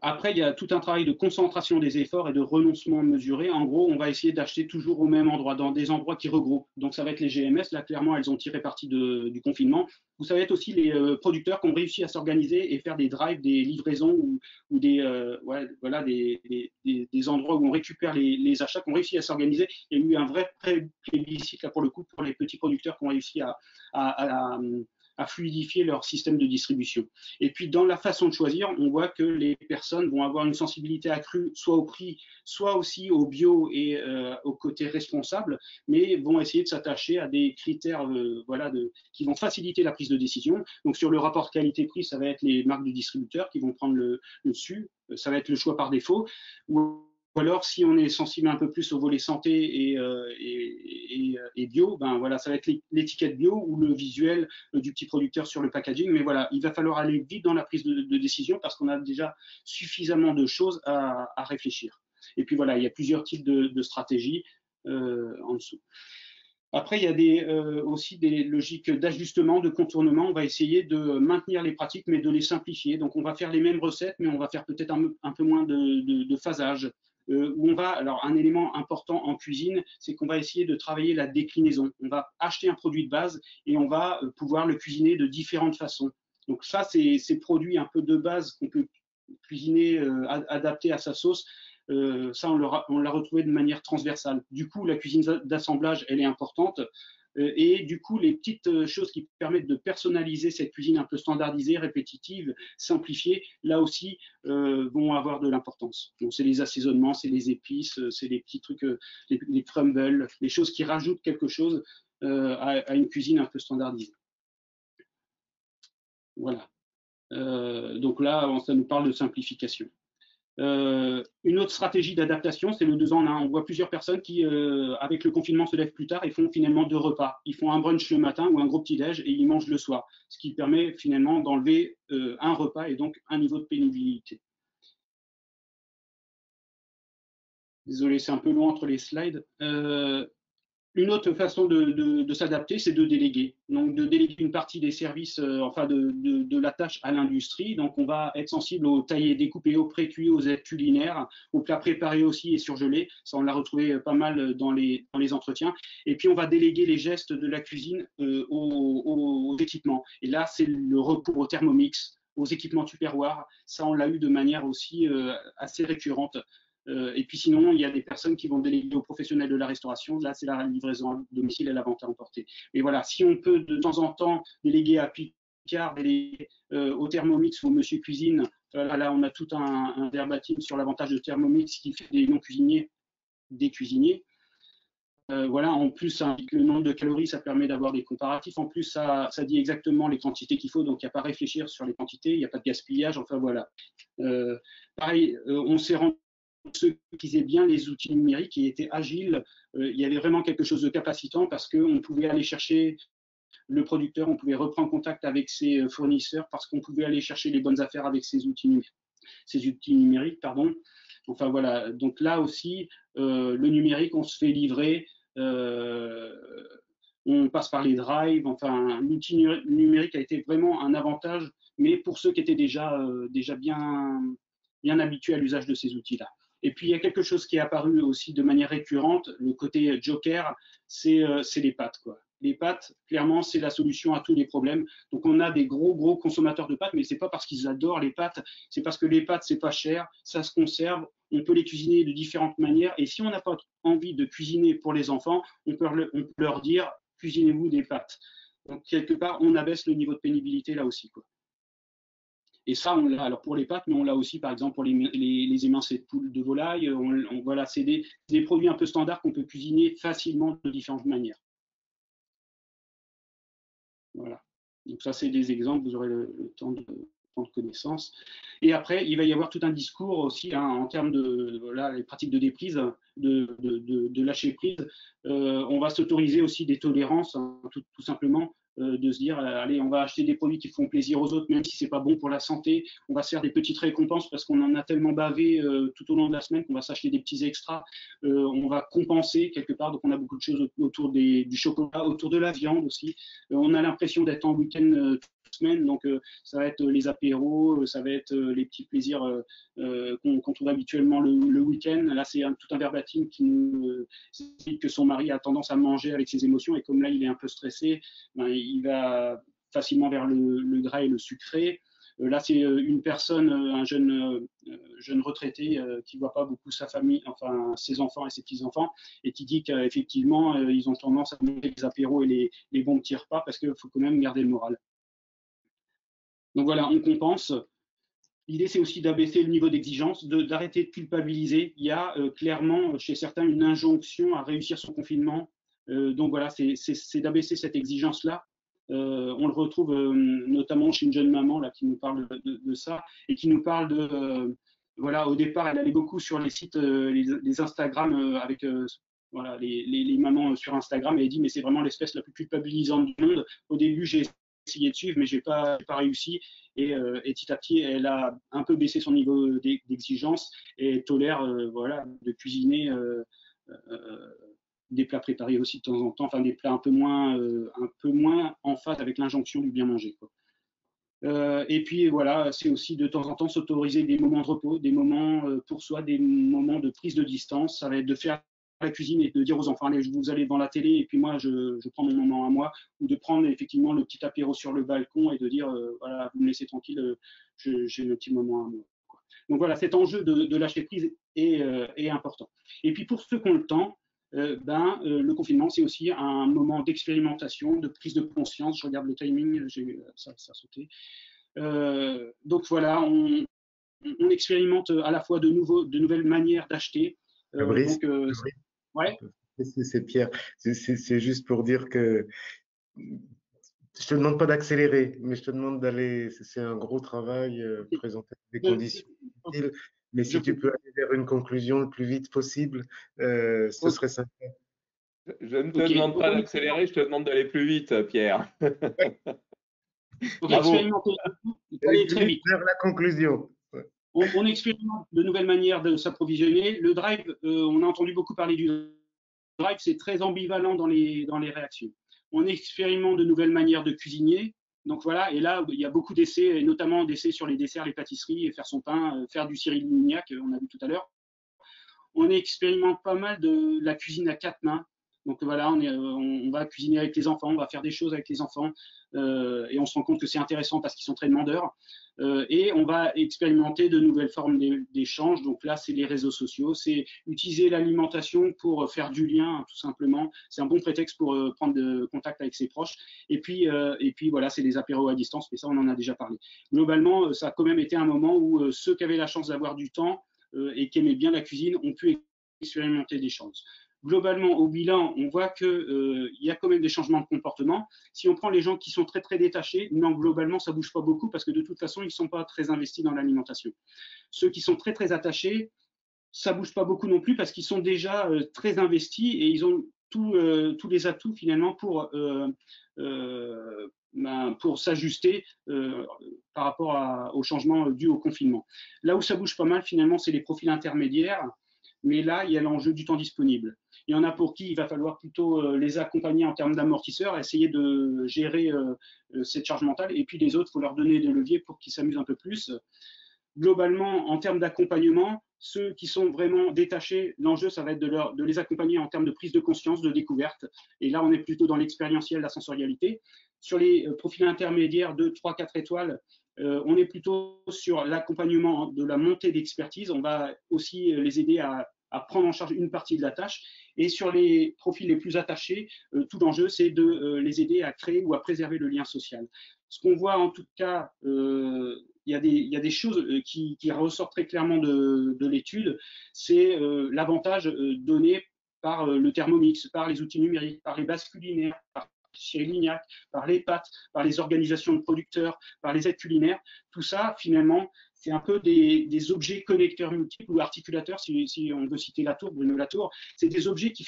Après, il y a tout un travail de concentration des efforts et de renoncement mesuré. En gros, on va essayer d'acheter toujours au même endroit, dans des endroits qui regroupent. Donc, ça va être les GMS. Là, clairement, elles ont tiré parti du confinement. Ou ça va être aussi les producteurs qui ont réussi à s'organiser et faire des drives, des livraisons ou des endroits où on récupère les achats, qui ont réussi à s'organiser. Il y a eu un vrai plébiscite, là, pour le coup, pour les petits producteurs qui ont réussi à fluidifier leur système de distribution. Et puis, dans la façon de choisir, on voit que les personnes vont avoir une sensibilité accrue, soit au prix, soit aussi au bio et au côté responsable, mais vont essayer de s'attacher à des critères qui vont faciliter la prise de décision. Donc, sur le rapport qualité-prix, ça va être les marques du distributeur qui vont prendre le dessus. Ça va être le choix par défaut. Ou alors, si on est sensible un peu plus au volet santé et bio, ça va être l'étiquette bio ou le visuel du petit producteur sur le packaging. Mais voilà, il va falloir aller vite dans la prise de décision parce qu'on a déjà suffisamment de choses à réfléchir. Et puis voilà, il y a plusieurs types de stratégies en dessous. Après, il y a aussi des logiques d'ajustement, de contournement. On va essayer de maintenir les pratiques, mais de les simplifier. Donc, on va faire les mêmes recettes, mais on va faire peut-être un peu moins de phasage. Alors, un élément important en cuisine, c'est qu'on va essayer de travailler la déclinaison. On va acheter un produit de base et on va pouvoir le cuisiner de différentes façons. Donc, ça, c'est ces produits un peu de base qu'on peut cuisiner, adapter à sa sauce. Ça, on l'a retrouvé de manière transversale. Du coup, la cuisine d'assemblage, elle est importante. Et du coup, les petites choses qui permettent de personnaliser cette cuisine un peu standardisée, répétitive, simplifiée, là aussi, vont avoir de l'importance. Donc, c'est les assaisonnements, c'est les épices, c'est les petits trucs, les crumbles, les choses qui rajoutent quelque chose à une cuisine un peu standardisée. Voilà. Donc là, ça nous parle de simplification. Une autre stratégie d'adaptation, c'est le 2 en 1. On voit plusieurs personnes qui, avec le confinement, se lèvent plus tard et font finalement 2 repas. Ils font un brunch le matin ou un gros petit-déj et ils mangent le soir, ce qui permet finalement d'enlever un repas et donc un niveau de pénibilité. Désolé, c'est un peu long entre les slides. Une autre façon de s'adapter, c'est de déléguer. Donc, de déléguer une partie des services, enfin de la tâche à l'industrie. Donc, on va être sensible aux taillés découpés, aux pré-cuits, aux aides culinaires, aux plats préparés aussi et surgelés. Ça, on l'a retrouvé pas mal dans les entretiens. Et puis, on va déléguer les gestes de la cuisine aux équipements. Et là, c'est le recours au Thermomix, aux équipements Tupperware. Ça, on l'a eu de manière aussi assez récurrente. Et puis sinon, il y a des personnes qui vont déléguer aux professionnels de la restauration. Là, c'est la livraison à domicile et la vente à emporter. Et voilà, si on peut de temps en temps déléguer à Picard, déléguer au Thermomix ou au Monsieur Cuisine, là, on a tout un verbatim sur l'avantage de Thermomix qui fait des non-cuisiniers des cuisiniers. Voilà, en plus, avec le nombre de calories, ça permet d'avoir des comparatifs. En plus, ça dit exactement les quantités qu'il faut, donc il n'y a pas à réfléchir sur les quantités, il n'y a pas de gaspillage. Enfin voilà. Pareil, on s'est rendu ceux qui faisaient bien les outils numériques, qui étaient agiles, il y avait vraiment quelque chose de capacitant parce qu'on pouvait aller chercher le producteur, on pouvait reprendre contact avec ses fournisseurs parce qu'on pouvait aller chercher les bonnes affaires avec ces outils numériques. Enfin voilà, donc là aussi, le numérique, on se fait livrer, on passe par les drives, enfin l'outil numérique a été vraiment un avantage, mais pour ceux qui étaient déjà bien habitués à l'usage de ces outils-là. Et puis, il y a quelque chose qui est apparu aussi de manière récurrente, le côté joker, c'est les pâtes, quoi. Les pâtes, clairement, c'est la solution à tous les problèmes. Donc, on a des gros consommateurs de pâtes, mais c'est pas parce qu'ils adorent les pâtes, c'est parce que les pâtes, c'est pas cher, ça se conserve, on peut les cuisiner de différentes manières. Et si on n'a pas envie de cuisiner pour les enfants, on peut leur dire, cuisinez-vous des pâtes. Donc, quelque part, on abaisse le niveau de pénibilité là aussi, quoi. Et ça, on l'a alors pour les pâtes, mais on l'a aussi par exemple pour les émincés de poule de volaille. Voilà, c'est des produits un peu standards qu'on peut cuisiner facilement de différentes manières. Voilà. Donc ça, c'est des exemples, vous aurez le temps de prendre connaissance. Et après, il va y avoir tout un discours aussi en termes de voilà, les pratiques de déprise, de lâcher prise. On va s'autoriser aussi des tolérances, hein, tout simplement. De se dire, allez, on va acheter des produits qui font plaisir aux autres, même si c'est pas bon pour la santé. On va se faire des petites récompenses parce qu'on en a tellement bavé tout au long de la semaine qu'on va s'acheter des petits extras. On va compenser quelque part. Donc, on a beaucoup de choses autour du chocolat, autour de la viande aussi. On a l'impression d'être en week-end toute semaine. Donc, ça va être les apéros, ça va être les petits plaisirs qu'on trouve habituellement le week-end. Là, c'est tout un verbatim qui nous dit que son mari a tendance à manger avec ses émotions et comme là, il est un peu stressé, ben, il va facilement vers le gras et le sucré. Là, c'est une personne, un jeune retraité qui ne voit pas beaucoup sa famille, enfin ses enfants et ses petits-enfants, et qui dit qu'effectivement, ils ont tendance à manger les apéros et les bons petits repas parce qu'il faut quand même garder le moral. Donc voilà, on compense. L'idée, c'est aussi d'abaisser le niveau d'exigence, d'arrêter de culpabiliser. Il y a clairement chez certains une injonction à réussir son confinement. Donc voilà, c'est d'abaisser cette exigence-là. On le retrouve notamment chez une jeune maman là, qui nous parle de ça et qui nous parle de voilà, au départ, elle allait beaucoup sur les sites, les Instagram avec voilà, les mamans sur Instagram et elle dit mais c'est vraiment l'espèce la plus culpabilisante du monde. Au début, j'ai essayé de suivre, mais j'ai pas réussi. Et petit à petit, elle a un peu baissé son niveau d'exigence et tolère, voilà, de cuisiner des plats préparés aussi de temps en temps, enfin des plats un peu moins en phase avec l'injonction du bien manger, quoi. Et puis voilà, c'est aussi de temps en temps s'autoriser des moments de repos, des moments pour soi, des moments de prise de distance. Ça va être de faire la cuisine et de dire aux enfants, allez, vous allez devant la télé et puis moi, je prends mon moment à moi, ou de prendre effectivement le petit apéro sur le balcon et de dire, voilà, vous me laissez tranquille, j'ai le petit moment à moi. Donc voilà, cet enjeu de lâcher prise est important. Et puis pour ceux qui ont le temps, le confinement, c'est aussi un moment d'expérimentation, de prise de conscience. Je regarde le timing, ça a sauté. Donc voilà, on expérimente à la fois de nouvelles manières d'acheter. Fabrice, Donc, ouais. c'est Pierre. C'est juste pour dire que je te demande pas d'accélérer, mais je te demande d'aller. C'est un gros travail, présenter des conditions difficiles. Mais Je, si tu peux aller vers une conclusion le plus vite possible, ce serait sympa. Je ne te ok. demande pas d'accélérer, je te demande d'aller plus vite, Pierre. Donc Bravo. expérimenter, aller très vite. Vers la conclusion. Ouais. On expérimente de nouvelles manières de s'approvisionner. Le drive, on a entendu beaucoup parler du drive, c'est très ambivalent dans les réactions. On expérimente de nouvelles manières de cuisiner. Donc voilà, et là, il y a beaucoup d'essais, et notamment d'essais sur les desserts, les pâtisseries, et faire son pain, faire du Cyril Lignac, on a vu tout à l'heure. On expérimente pas mal de la cuisine à 4 mains. Donc voilà, on va cuisiner avec les enfants, on va faire des choses avec les enfants, et on se rend compte que c'est intéressant parce qu'ils sont très demandeurs. Et on va expérimenter de nouvelles formes d'échange. Donc là, c'est les réseaux sociaux, c'est utiliser l'alimentation pour faire du lien, tout simplement. C'est un bon prétexte pour prendre contact avec ses proches. Et puis voilà, c'est des apéros à distance, mais ça, on en a déjà parlé. Globalement, ça a quand même été un moment où ceux qui avaient la chance d'avoir du temps et qui aimaient bien la cuisine ont pu expérimenter des choses. Globalement, au bilan, on voit qu'il y a quand même des changements de comportement. Si on prend les gens qui sont très très détachés, non, globalement, ça ne bouge pas beaucoup parce que de toute façon, ils ne sont pas très investis dans l'alimentation. Ceux qui sont très très attachés, ça ne bouge pas beaucoup non plus parce qu'ils sont déjà très investis et ils ont tous les atouts finalement pour s'ajuster par rapport au changement dû au confinement. Là où ça bouge pas mal finalement, c'est les profils intermédiaires, mais là, il y a l'enjeu du temps disponible. Il y en a pour qui il va falloir plutôt les accompagner en termes d'amortisseurs, essayer de gérer cette charge mentale, et puis les autres, il faut leur donner des leviers pour qu'ils s'amusent un peu plus. Globalement, en termes d'accompagnement, ceux qui sont vraiment détachés, l'enjeu, ça va être de les accompagner en termes de prise de conscience, de découverte. Et là, on est plutôt dans l'expérientiel, la sensorialité. Sur les profils intermédiaires 2, 3, 4 étoiles, on est plutôt sur l'accompagnement de la montée d'expertise. On va aussi les aider à prendre en charge une partie de la tâche. Et sur les profils les plus attachés, tout l'enjeu, c'est de les aider à créer ou à préserver le lien social. Ce qu'on voit en tout cas, il y a des choses qui ressortent très clairement de l'étude, c'est l'avantage donné par le Thermomix, par les outils numériques, par les bases culinaires, par chez Lignac, par les pâtes, par les organisations de producteurs, par les aides culinaires. Tout ça, finalement, c'est un peu des objets connecteurs multiples ou articulateurs, si on veut citer Latour, Bruno Latour. C'est des objets qui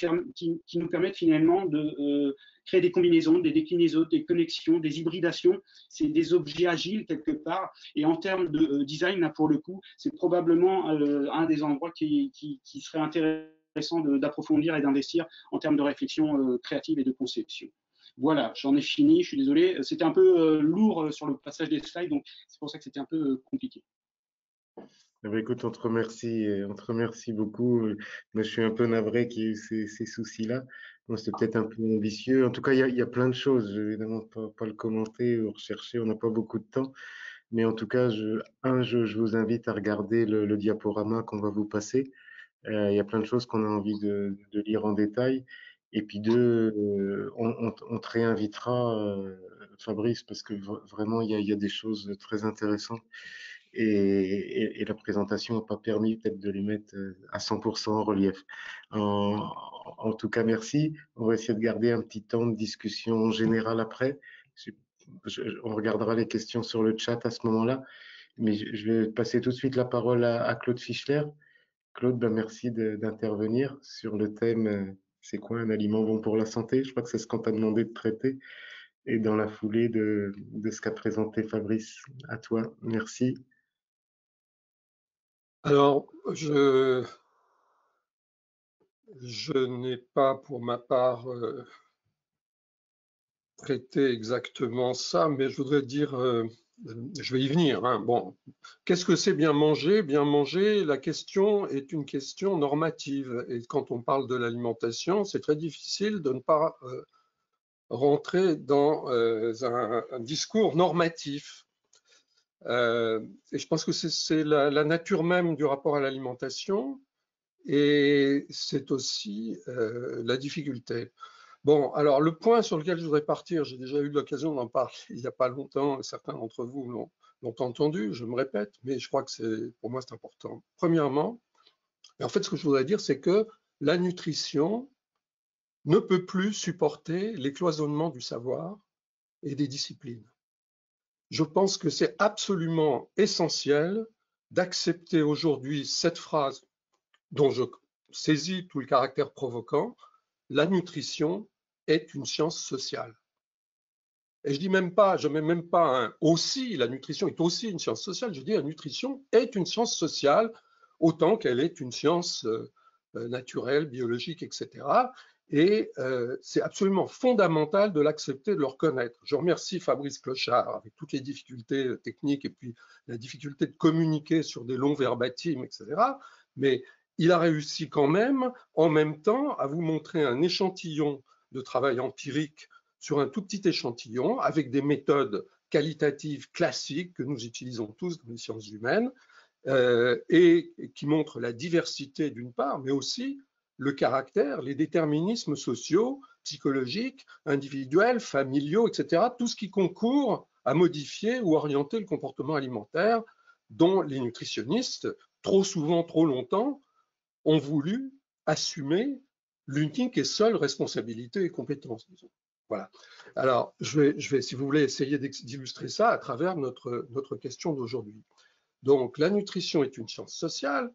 nous permettent finalement de créer des combinaisons, des déclinaisons, des connexions, des hybridations. C'est des objets agiles quelque part. Et en termes de design, là, pour le coup, c'est probablement un des endroits qui serait intéressant d'approfondir et d'investir en termes de réflexion créative et de conception. Voilà, j'en ai fini, je suis désolé. C'était un peu lourd sur le passage des slides, donc c'est pour ça que c'était un peu compliqué. Eh bien, écoute, on te remercie beaucoup. Mais je suis un peu navré qu'il y ait eu ces soucis-là. Bon, c'était peut-être un peu ambitieux. En tout cas, il y a plein de choses. Je vais évidemment pas le commenter ou rechercher. On n'a pas beaucoup de temps. Mais en tout cas, je vous invite à regarder le diaporama qu'on va vous passer. Il y a plein de choses qu'on a envie de lire en détail. Et puis deux, on te réinvitera, Fabrice, parce que vraiment, il y a des choses très intéressantes. Et la présentation n'a pas permis peut-être de les mettre à 100% en relief. En tout cas, merci. On va essayer de garder un petit temps de discussion générale après. On regardera les questions sur le chat à ce moment-là. Mais je vais passer tout de suite la parole à Claude Fischler. Claude, ben merci d'intervenir sur le thème c'est quoi un aliment bon pour la santé? Je crois que c'est ce qu'on t'a demandé de traiter. et dans la foulée de ce qu'a présenté Fabrice. À toi, merci. Alors, je n'ai pas pour ma part traité exactement ça, mais je voudrais dire, je vais y venir, hein. Bon, qu'est-ce que c'est bien manger? Bien manger, la question est une question normative. Et quand on parle de l'alimentation, c'est très difficile de ne pas rentrer dans un discours normatif. Et je pense que c'est la nature même du rapport à l'alimentation, et c'est aussi la difficulté. Bon, alors le point sur lequel je voudrais partir, j'ai déjà eu l'occasion d'en parler il n'y a pas longtemps, et certains d'entre vous l'ont entendu, je me répète, mais je crois que pour moi c'est important. Premièrement, et en fait ce que je voudrais dire, c'est que la nutrition ne peut plus supporter les cloisonnements du savoir et des disciplines. Je pense que c'est absolument essentiel d'accepter aujourd'hui cette phrase dont je saisis tout le caractère provoquant: la nutrition est une science sociale. Et je dis même pas, je mets même pas un aussi, la nutrition est aussi une science sociale, je dis la nutrition est une science sociale autant qu'elle est une science naturelle, biologique, etc. Et c'est absolument fondamental de l'accepter, de le reconnaître. Je remercie Fabrice Clochard, avec toutes les difficultés techniques et puis la difficulté de communiquer sur des longs verbatims, etc. Mais il a réussi quand même, en même temps, à vous montrer un échantillon de travail empirique sur un tout petit échantillon, avec des méthodes qualitatives classiques que nous utilisons tous dans les sciences humaines, et qui montrent la diversité d'une part, mais aussi le caractère, les déterminismes sociaux, psychologiques, individuels, familiaux, etc., tout ce qui concourt à modifier ou orienter le comportement alimentaire, dont les nutritionnistes, trop souvent, trop longtemps, ont voulu assumer l'unique et seule responsabilité et compétence, disons. Voilà. Alors, je vais, si vous voulez, essayer d'illustrer ça à travers notre question d'aujourd'hui. Donc, la nutrition est une science sociale,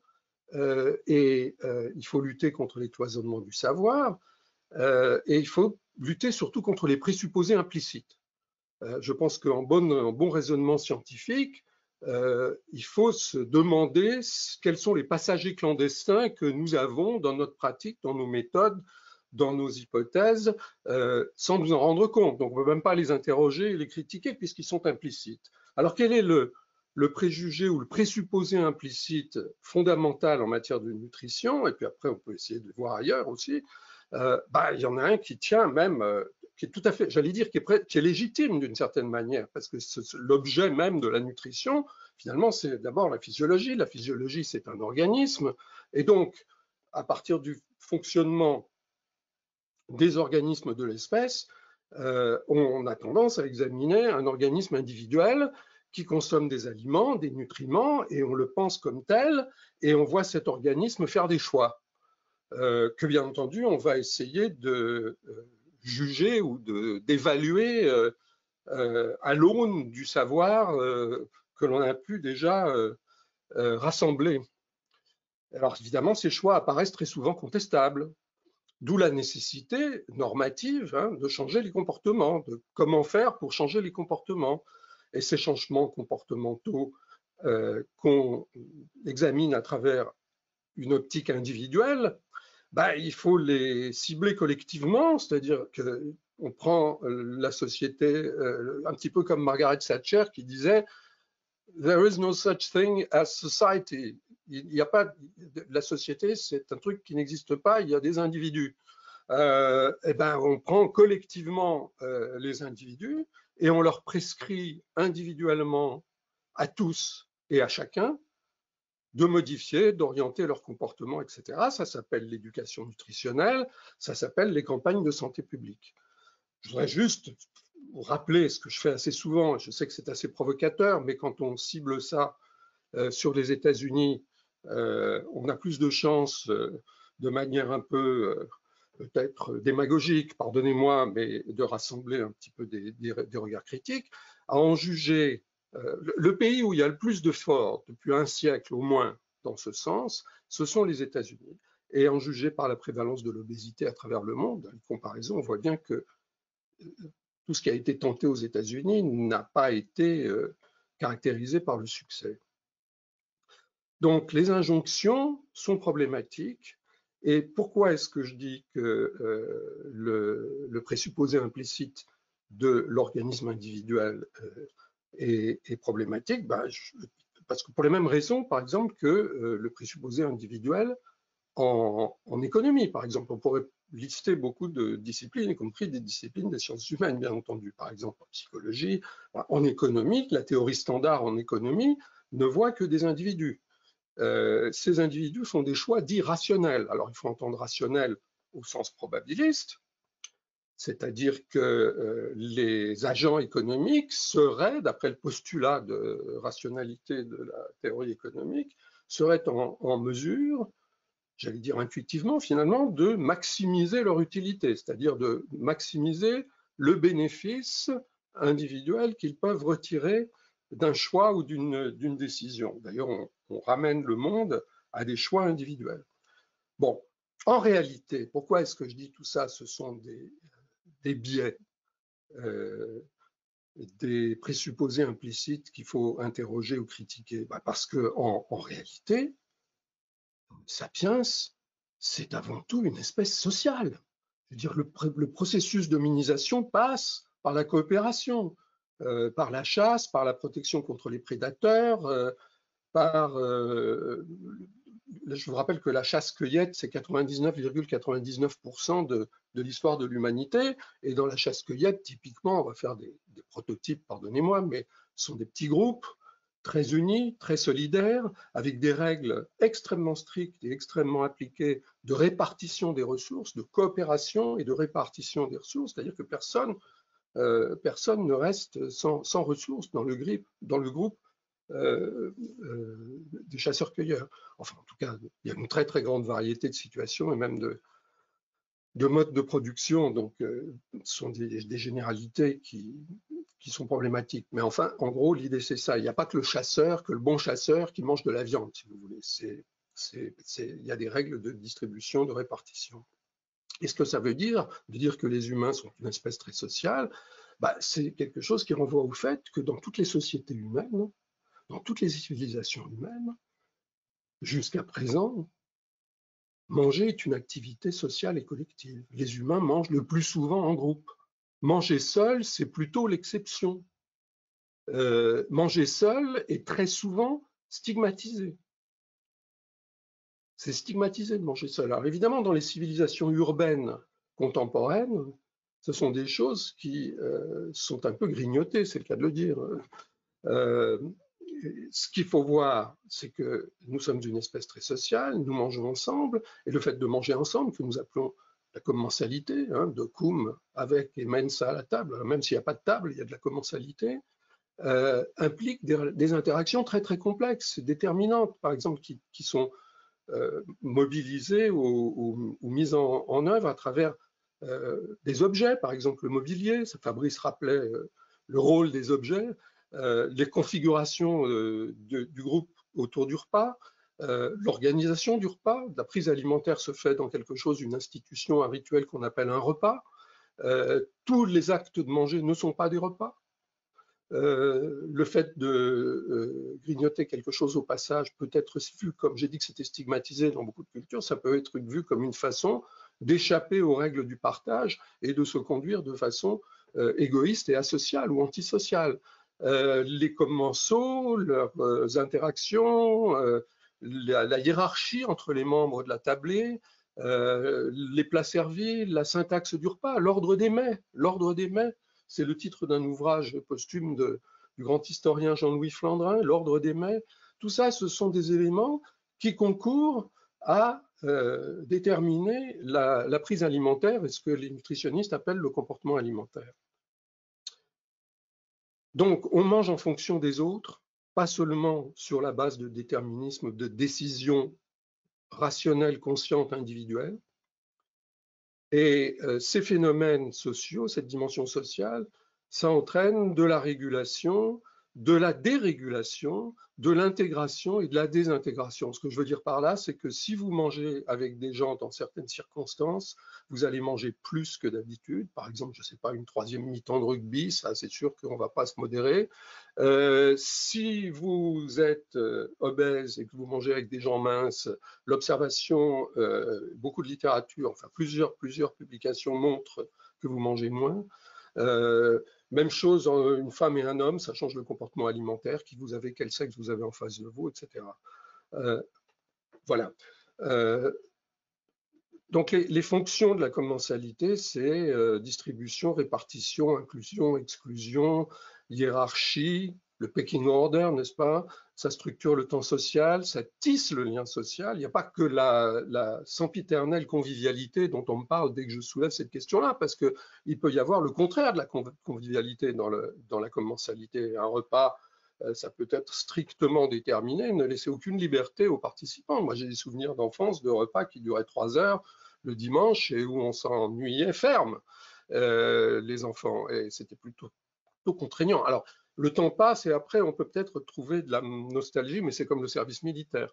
et il faut lutter contre les cloisonnements du savoir, et il faut lutter surtout contre les présupposés implicites. Je pense qu'en bon raisonnement scientifique, il faut se demander quels sont les passagers clandestins que nous avons dans notre pratique, dans nos méthodes, dans nos hypothèses, sans nous en rendre compte. Donc on ne peut même pas les interroger et les critiquer puisqu'ils sont implicites. Alors quel est le préjugé ou le présupposé implicite fondamental en matière de nutrition? Et puis après on peut essayer de le voir ailleurs aussi. Il y en a un qui tient même, qui est tout à fait, j'allais dire, qui est légitime d'une certaine manière, parce que l'objet même de la nutrition, finalement, c'est d'abord la physiologie. La physiologie, c'est un organisme, et donc, à partir du fonctionnement des organismes de l'espèce, on a tendance à examiner un organisme individuel qui consomme des aliments, des nutriments, et on le pense comme tel, et on voit cet organisme faire des choix. Que bien entendu, on va essayer de juger ou d'évaluer à l'aune du savoir que l'on a pu déjà rassembler. Alors évidemment, ces choix apparaissent très souvent contestables, d'où la nécessité normative de changer les comportements, de comment faire pour changer les comportements. Et ces changements comportementaux qu'on examine à travers une optique individuelle, il faut les cibler collectivement, c'est-à-dire qu'on prend la société un petit peu comme Margaret Thatcher qui disait « There is no such thing as society ». Il n'y a pas, la société, c'est un truc qui n'existe pas, il y a des individus. On prend collectivement les individus et on leur prescrit individuellement à tous et à chacun de modifier, d'orienter leur comportement, etc. Ça s'appelle l'éducation nutritionnelle, ça s'appelle les campagnes de santé publique. Je voudrais juste vous rappeler ce que je fais assez souvent, je sais que c'est assez provocateur, mais quand on cible ça sur les États-Unis, on a plus de chances, de manière un peu peut-être démagogique, pardonnez-moi, mais de rassembler un petit peu des regards critiques, à en juger. Le pays où il y a le plus d'efforts depuis un siècle au moins dans ce sens, ce sont les États-Unis. Et en jugé par la prévalence de l'obésité à travers le monde, dans les comparaisons, on voit bien que tout ce qui a été tenté aux États-Unis n'a pas été caractérisé par le succès. Donc, les injonctions sont problématiques. Et pourquoi est-ce que je dis que le présupposé implicite de l'organisme individuel est problématique? Parce que pour les mêmes raisons, par exemple, que le présupposé individuel en économie, par exemple. On pourrait lister beaucoup de disciplines, y compris des disciplines des sciences humaines, bien entendu. Par exemple, en psychologie, en économie, la théorie standard en économie ne voit que des individus. Ces individus font des choix dits rationnels. Alors, il faut entendre rationnel au sens probabiliste, c'est-à-dire que les agents économiques seraient, d'après le postulat de rationalité de la théorie économique, seraient en mesure, j'allais dire intuitivement finalement, de maximiser leur utilité, c'est-à-dire de maximiser le bénéfice individuel qu'ils peuvent retirer d'un choix ou d'une décision. D'ailleurs, on ramène le monde à des choix individuels. Bon, en réalité, pourquoi est-ce que je dis tout ça? Ce sont des biais, des présupposés implicites qu'il faut interroger ou critiquer. Parce qu'en réalité, Sapiens, c'est avant tout une espèce sociale. Je veux dire, le processus d'hominisation passe par la coopération, par la chasse, par la protection contre les prédateurs, je vous rappelle que la chasse-cueillette, c'est 99,99% de l'histoire de l'humanité. Et dans la chasse-cueillette, typiquement, on va faire des prototypes, pardonnez-moi, mais ce sont des petits groupes très unis, très solidaires, avec des règles extrêmement strictes et extrêmement appliquées de répartition des ressources, de coopération et de répartition des ressources, c'est-à-dire que personne ne reste sans ressources dans le groupe des chasseurs-cueilleurs. Enfin, en tout cas, il y a une très très grande variété de situations et même de modes de production, donc ce sont des généralités qui sont problématiques. Mais enfin, en gros, l'idée c'est ça. Il n'y a pas que le bon chasseur qui mange de la viande, si vous voulez. Il y a des règles de distribution, de répartition. Et ce que ça veut dire, de dire que les humains sont une espèce très sociale, c'est quelque chose qui renvoie au fait que dans toutes les sociétés humaines, dans toutes les civilisations humaines, jusqu'à présent, manger est une activité sociale et collective. Les humains mangent le plus souvent en groupe. Manger seul, c'est plutôt l'exception. Manger seul est très souvent stigmatisé. C'est stigmatisé de manger seul. Alors évidemment, dans les civilisations urbaines contemporaines, ce sont des choses qui sont un peu grignotées, c'est le cas de le dire. Ce qu'il faut voir, c'est que nous sommes une espèce très sociale, nous mangeons ensemble, et le fait de manger ensemble, que nous appelons la commensalité, de cum avec et mensa à la table, même s'il n'y a pas de table, il y a de la commensalité, implique des interactions très très complexes, déterminantes, par exemple, qui sont mobilisées ou mises en œuvre à travers des objets, par exemple le mobilier. Fabrice rappelait le rôle des objets. Les configurations du groupe autour du repas, l'organisation du repas. La prise alimentaire se fait dans quelque chose, une institution, un rituel qu'on appelle un repas. Tous les actes de manger ne sont pas des repas. Le fait de grignoter quelque chose au passage peut être vu, comme j'ai dit que c'était stigmatisé dans beaucoup de cultures, ça peut être vu comme une façon d'échapper aux règles du partage et de se conduire de façon égoïste et asociale ou antisociale. Les commensaux, leurs interactions, la hiérarchie entre les membres de la tablée, les plats servis, la syntaxe du repas, l'ordre des mets. L'ordre des mets, c'est le titre d'un ouvrage posthume du grand historien Jean-Louis Flandrin, L'ordre des mets. Tout ça, ce sont des éléments qui concourent à déterminer la prise alimentaire et ce que les nutritionnistes appellent le comportement alimentaire. Donc, on mange en fonction des autres, pas seulement sur la base de déterminisme, de décision rationnelle, consciente, individuelle. Et ces phénomènes sociaux, cette dimension sociale, ça entraîne de la régulation, de la dérégulation, de l'intégration et de la désintégration. Ce que je veux dire par là, c'est que si vous mangez avec des gens dans certaines circonstances, vous allez manger plus que d'habitude. Par exemple, je ne sais pas, une troisième mi-temps de rugby, ça c'est sûr qu'on ne va pas se modérer. Si vous êtes obèse et que vous mangez avec des gens minces, l'observation, beaucoup de littérature, enfin plusieurs publications montrent que vous mangez moins. Même chose, une femme et un homme, ça change le comportement alimentaire, qui vous avez, quel sexe vous avez en face de vous, etc. Voilà. Donc les fonctions de la commensalité, c'est distribution, répartition, inclusion, exclusion, hiérarchie, le pecking order, n'est-ce pas? Ça structure le temps social, ça tisse le lien social. Il n'y a pas que la sempiternelle convivialité dont on me parle dès que je soulève cette question-là, parce qu'il peut y avoir le contraire de la convivialité dans la commensalité. Un repas, ça peut être strictement déterminé, ne laisser aucune liberté aux participants. Moi, j'ai des souvenirs d'enfance de repas qui duraient 3 heures le dimanche et où on s'ennuyait ferme, les enfants, et c'était plutôt contraignant. Alors, le temps passe et après, on peut peut-être trouver de la nostalgie, mais c'est comme le service militaire.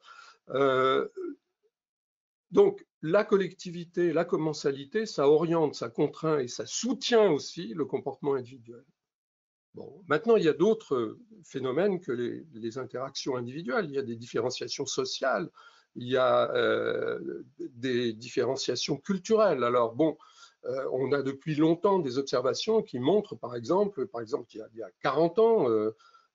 Donc, la collectivité, la commensalité, ça oriente, ça contraint et ça soutient aussi le comportement individuel. Bon, maintenant, il y a d'autres phénomènes que les interactions individuelles. Il y a des différenciations sociales, il y a des différenciations culturelles. Alors, bon, on a depuis longtemps des observations qui montrent, par exemple il y a 40 ans,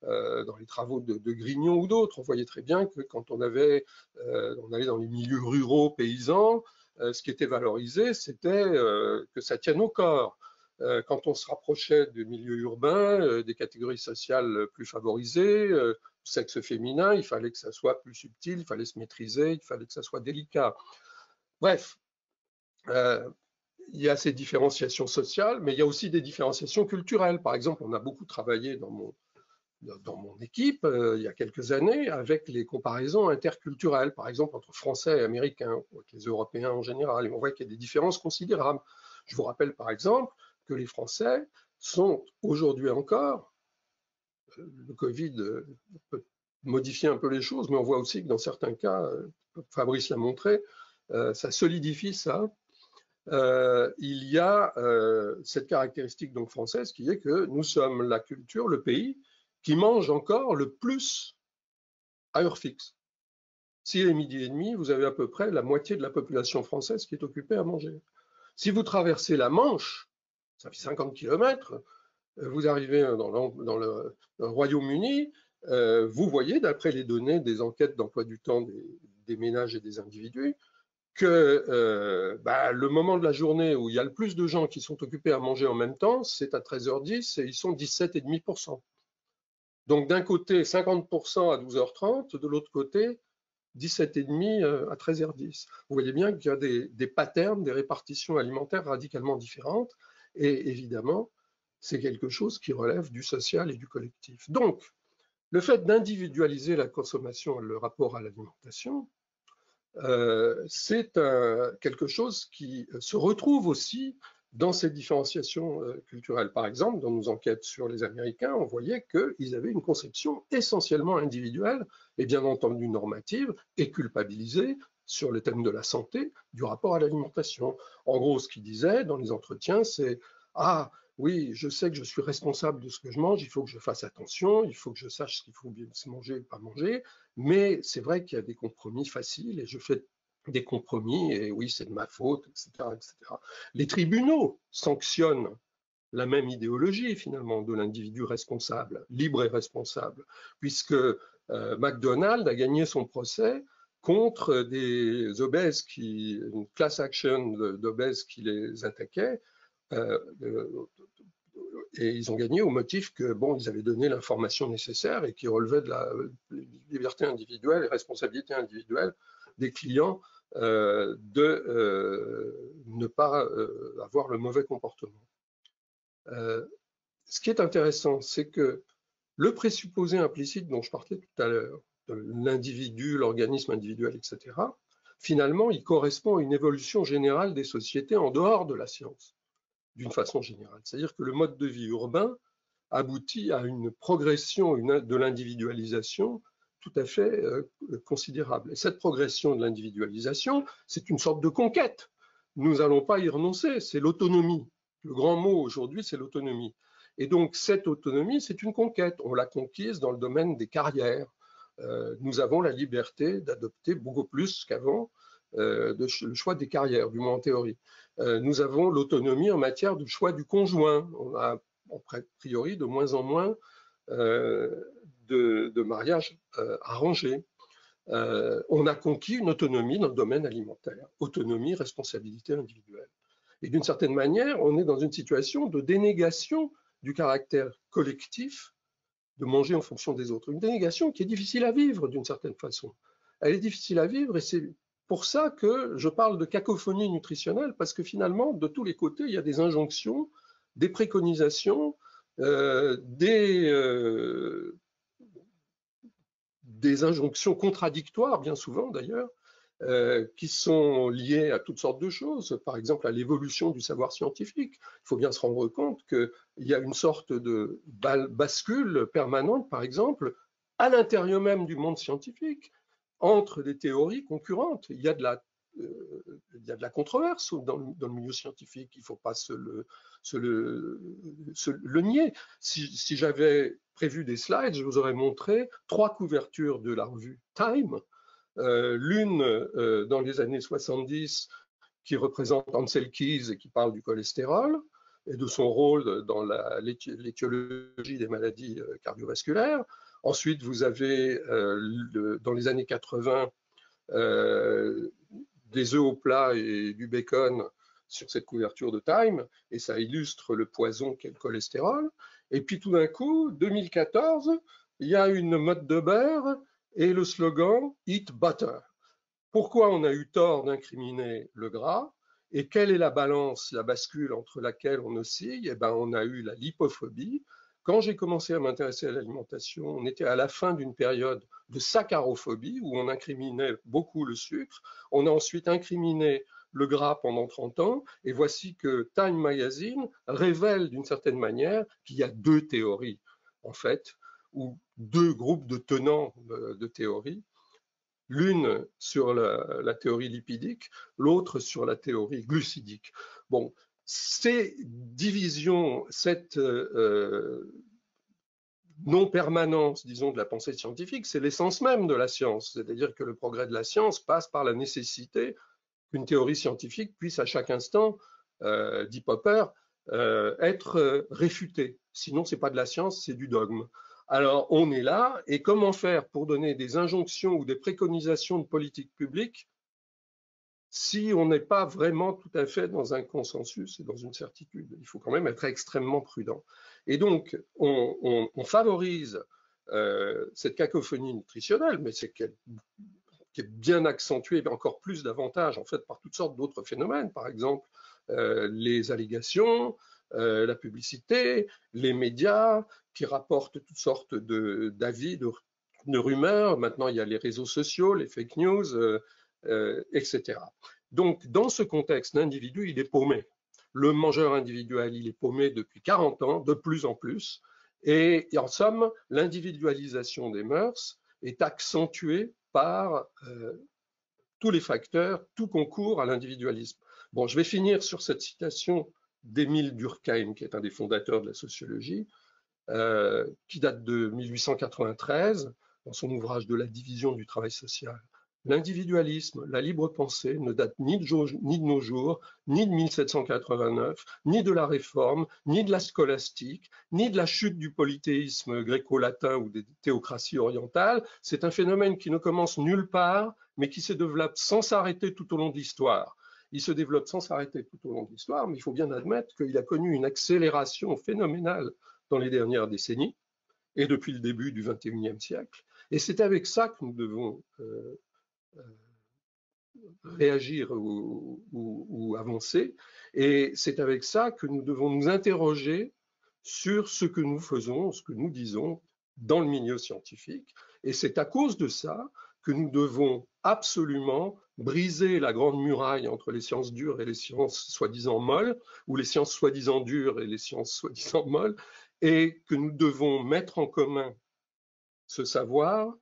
dans les travaux de Grignon ou d'autres, on voyait très bien que quand on allait dans les milieux ruraux, paysans, ce qui était valorisé, c'était que ça tienne au corps. Quand on se rapprochait du milieu urbain, des catégories sociales plus favorisées, sexe féminin, il fallait que ça soit plus subtil, il fallait se maîtriser, il fallait que ça soit délicat. Bref, il y a ces différenciations sociales, mais il y a aussi des différenciations culturelles. Par exemple, on a beaucoup travaillé dans mon équipe il y a quelques années avec les comparaisons interculturelles, par exemple entre Français et Américains, ou avec les Européens en général, et on voit qu'il y a des différences considérables. Je vous rappelle par exemple que les Français sont aujourd'hui encore, le Covid peut modifier un peu les choses, mais on voit aussi que dans certains cas, Fabrice l'a montré, ça solidifie ça. Il y a cette caractéristique donc française qui est que nous sommes la culture, le pays qui mange encore le plus à heure fixe. S'il est 12h30, vous avez à peu près la moitié de la population française qui est occupée à manger. Si vous traversez la Manche, ça fait 50 km, vous arrivez dans le Royaume-Uni, vous voyez, d'après les données des enquêtes d'emploi du temps des ménages et des individus, que le moment de la journée où il y a le plus de gens qui sont occupés à manger en même temps, c'est à 13h10 et ils sont 17,5%. Donc d'un côté 50% à 12h30, de l'autre côté 17,5% à 13h10. Vous voyez bien qu'il y a des patterns, des répartitions alimentaires radicalement différentes et évidemment c'est quelque chose qui relève du social et du collectif. Donc le fait d'individualiser la consommation et le rapport à l'alimentation, c'est quelque chose qui se retrouve aussi dans ces différenciations culturelles. Par exemple, dans nos enquêtes sur les Américains, on voyait qu'ils avaient une conception essentiellement individuelle et bien entendu normative et culpabilisée sur le thème de la santé, du rapport à l'alimentation. En gros, ce qu'ils disaient dans les entretiens, c'est « Ah, oui, je sais que je suis responsable de ce que je mange, il faut que je fasse attention, il faut que je sache ce qu'il faut bien manger ou pas manger, mais c'est vrai qu'il y a des compromis faciles et je fais des compromis et oui, c'est de ma faute, etc., etc. » Les tribunaux sanctionnent la même idéologie finalement de l'individu responsable, libre et responsable, puisque McDonald's a gagné son procès contre des obèses, une class action d'obèses qui les attaquaient, et ils ont gagné au motif que bon, ils avaient donné l'information nécessaire et qui relevait de la liberté individuelle et responsabilité individuelle des clients de ne pas avoir le mauvais comportement. Ce qui est intéressant, c'est que le présupposé implicite dont je parlais tout à l'heure, de l'individu, l'organisme individuel, etc., finalement, il correspond à une évolution générale des sociétés en dehors de la science, d'une façon générale. C'est-à-dire que le mode de vie urbain aboutit à une progression de l'individualisation tout à fait considérable. Et cette progression de l'individualisation, c'est une sorte de conquête. Nous n'allons pas y renoncer, c'est l'autonomie. Le grand mot aujourd'hui, c'est l'autonomie. Et donc, cette autonomie, c'est une conquête. On l'a conquise dans le domaine des carrières. Nous avons la liberté d'adopter beaucoup plus qu'avant le choix des carrières, du moins en théorie. Nous avons l'autonomie en matière de choix du conjoint. On a, a priori, de moins en moins de mariages arrangés. On a conquis une autonomie dans le domaine alimentaire. Autonomie, responsabilité individuelle. Et d'une certaine manière, on est dans une situation de dénégation du caractère collectif de manger en fonction des autres. Une dénégation qui est difficile à vivre d'une certaine façon. Elle est difficile à vivre et c'est pour ça que je parle de cacophonie nutritionnelle, parce que finalement, de tous les côtés, il y a des injonctions, des préconisations, des injonctions contradictoires, bien souvent d'ailleurs, qui sont liées à toutes sortes de choses, par exemple à l'évolution du savoir scientifique. Il faut bien se rendre compte qu'il y a une sorte de bascule permanente, par exemple, à l'intérieur même du monde scientifique, entre des théories concurrentes. Il y a de la controverse dans le milieu scientifique, il ne faut pas le nier. Si j'avais prévu des slides, je vous aurais montré 3 couvertures de la revue Time, l'une dans les années 70 qui représente Ansel Keys et qui parle du cholestérol et de son rôle dans l'étiologie des maladies cardiovasculaires. Ensuite, vous avez dans les années 80 des œufs au plat et du bacon sur cette couverture de Time, et ça illustre le poison qu'est le cholestérol. Et puis tout d'un coup, 2014, il y a une mode de beurre et le slogan « Eat butter ». Pourquoi on a eu tort d'incriminer le gras et quelle est la balance, la bascule entre laquelle on oscille? Eh ben, on a eu la lipophobie. Quand j'ai commencé à m'intéresser à l'alimentation, on était à la fin d'une période de saccharophobie où on incriminait beaucoup le sucre. On a ensuite incriminé le gras pendant 30 ans et voici que Time Magazine révèle d'une certaine manière qu'il y a 2 théories en fait, ou 2 groupes de tenants de théories, l'une sur la théorie lipidique, l'autre sur la théorie glucidique. Bon, ces divisions, cette non-permanence, disons, de la pensée scientifique, c'est l'essence même de la science, c'est-à-dire que le progrès de la science passe par la nécessité qu'une théorie scientifique puisse à chaque instant, dit Popper, être réfutée. Sinon, ce n'est pas de la science, c'est du dogme. Alors, on est là, et comment faire pour donner des injonctions ou des préconisations de politique publique si on n'est pas vraiment tout à fait dans un consensus et dans une certitude? Il faut quand même être extrêmement prudent. Et donc, on favorise cette cacophonie nutritionnelle, mais c'est qui est bien accentuée, encore plus davantage, en fait, par toutes sortes d'autres phénomènes, par exemple les allégations, la publicité, les médias qui rapportent toutes sortes d'avis, de rumeurs. Maintenant, il y a les réseaux sociaux, les fake news, etc. Donc, dans ce contexte, l'individu, il est paumé. Le mangeur individuel, il est paumé depuis 40 ans, de plus en plus. Et en somme, l'individualisation des mœurs est accentuée par tous les facteurs, tout concourt à l'individualisme. Bon, je vais finir sur cette citation d'Émile Durkheim, qui est un des fondateurs de la sociologie, qui date de 1893, dans son ouvrage de la division du travail social. L'individualisme, la libre pensée ne date ni de nos jours, ni de 1789, ni de la Réforme, ni de la scolastique, ni de la chute du polythéisme gréco-latin ou des théocraties orientales. C'est un phénomène qui ne commence nulle part, mais qui se développe sans s'arrêter tout au long de l'histoire. Il se développe sans s'arrêter tout au long de l'histoire, mais il faut bien admettre qu'il a connu une accélération phénoménale dans les dernières décennies et depuis le début du XXIe siècle. Et c'est avec ça que nous devons réagir ou avancer. Et c'est avec ça que nous devons nous interroger sur ce que nous faisons, ce que nous disons dans le milieu scientifique. Et c'est à cause de ça que nous devons absolument briser la grande muraille entre les sciences dures et les sciences soi-disant molles, ou les sciences soi-disant dures et les sciences soi-disant molles, et que nous devons mettre en commun ce savoir.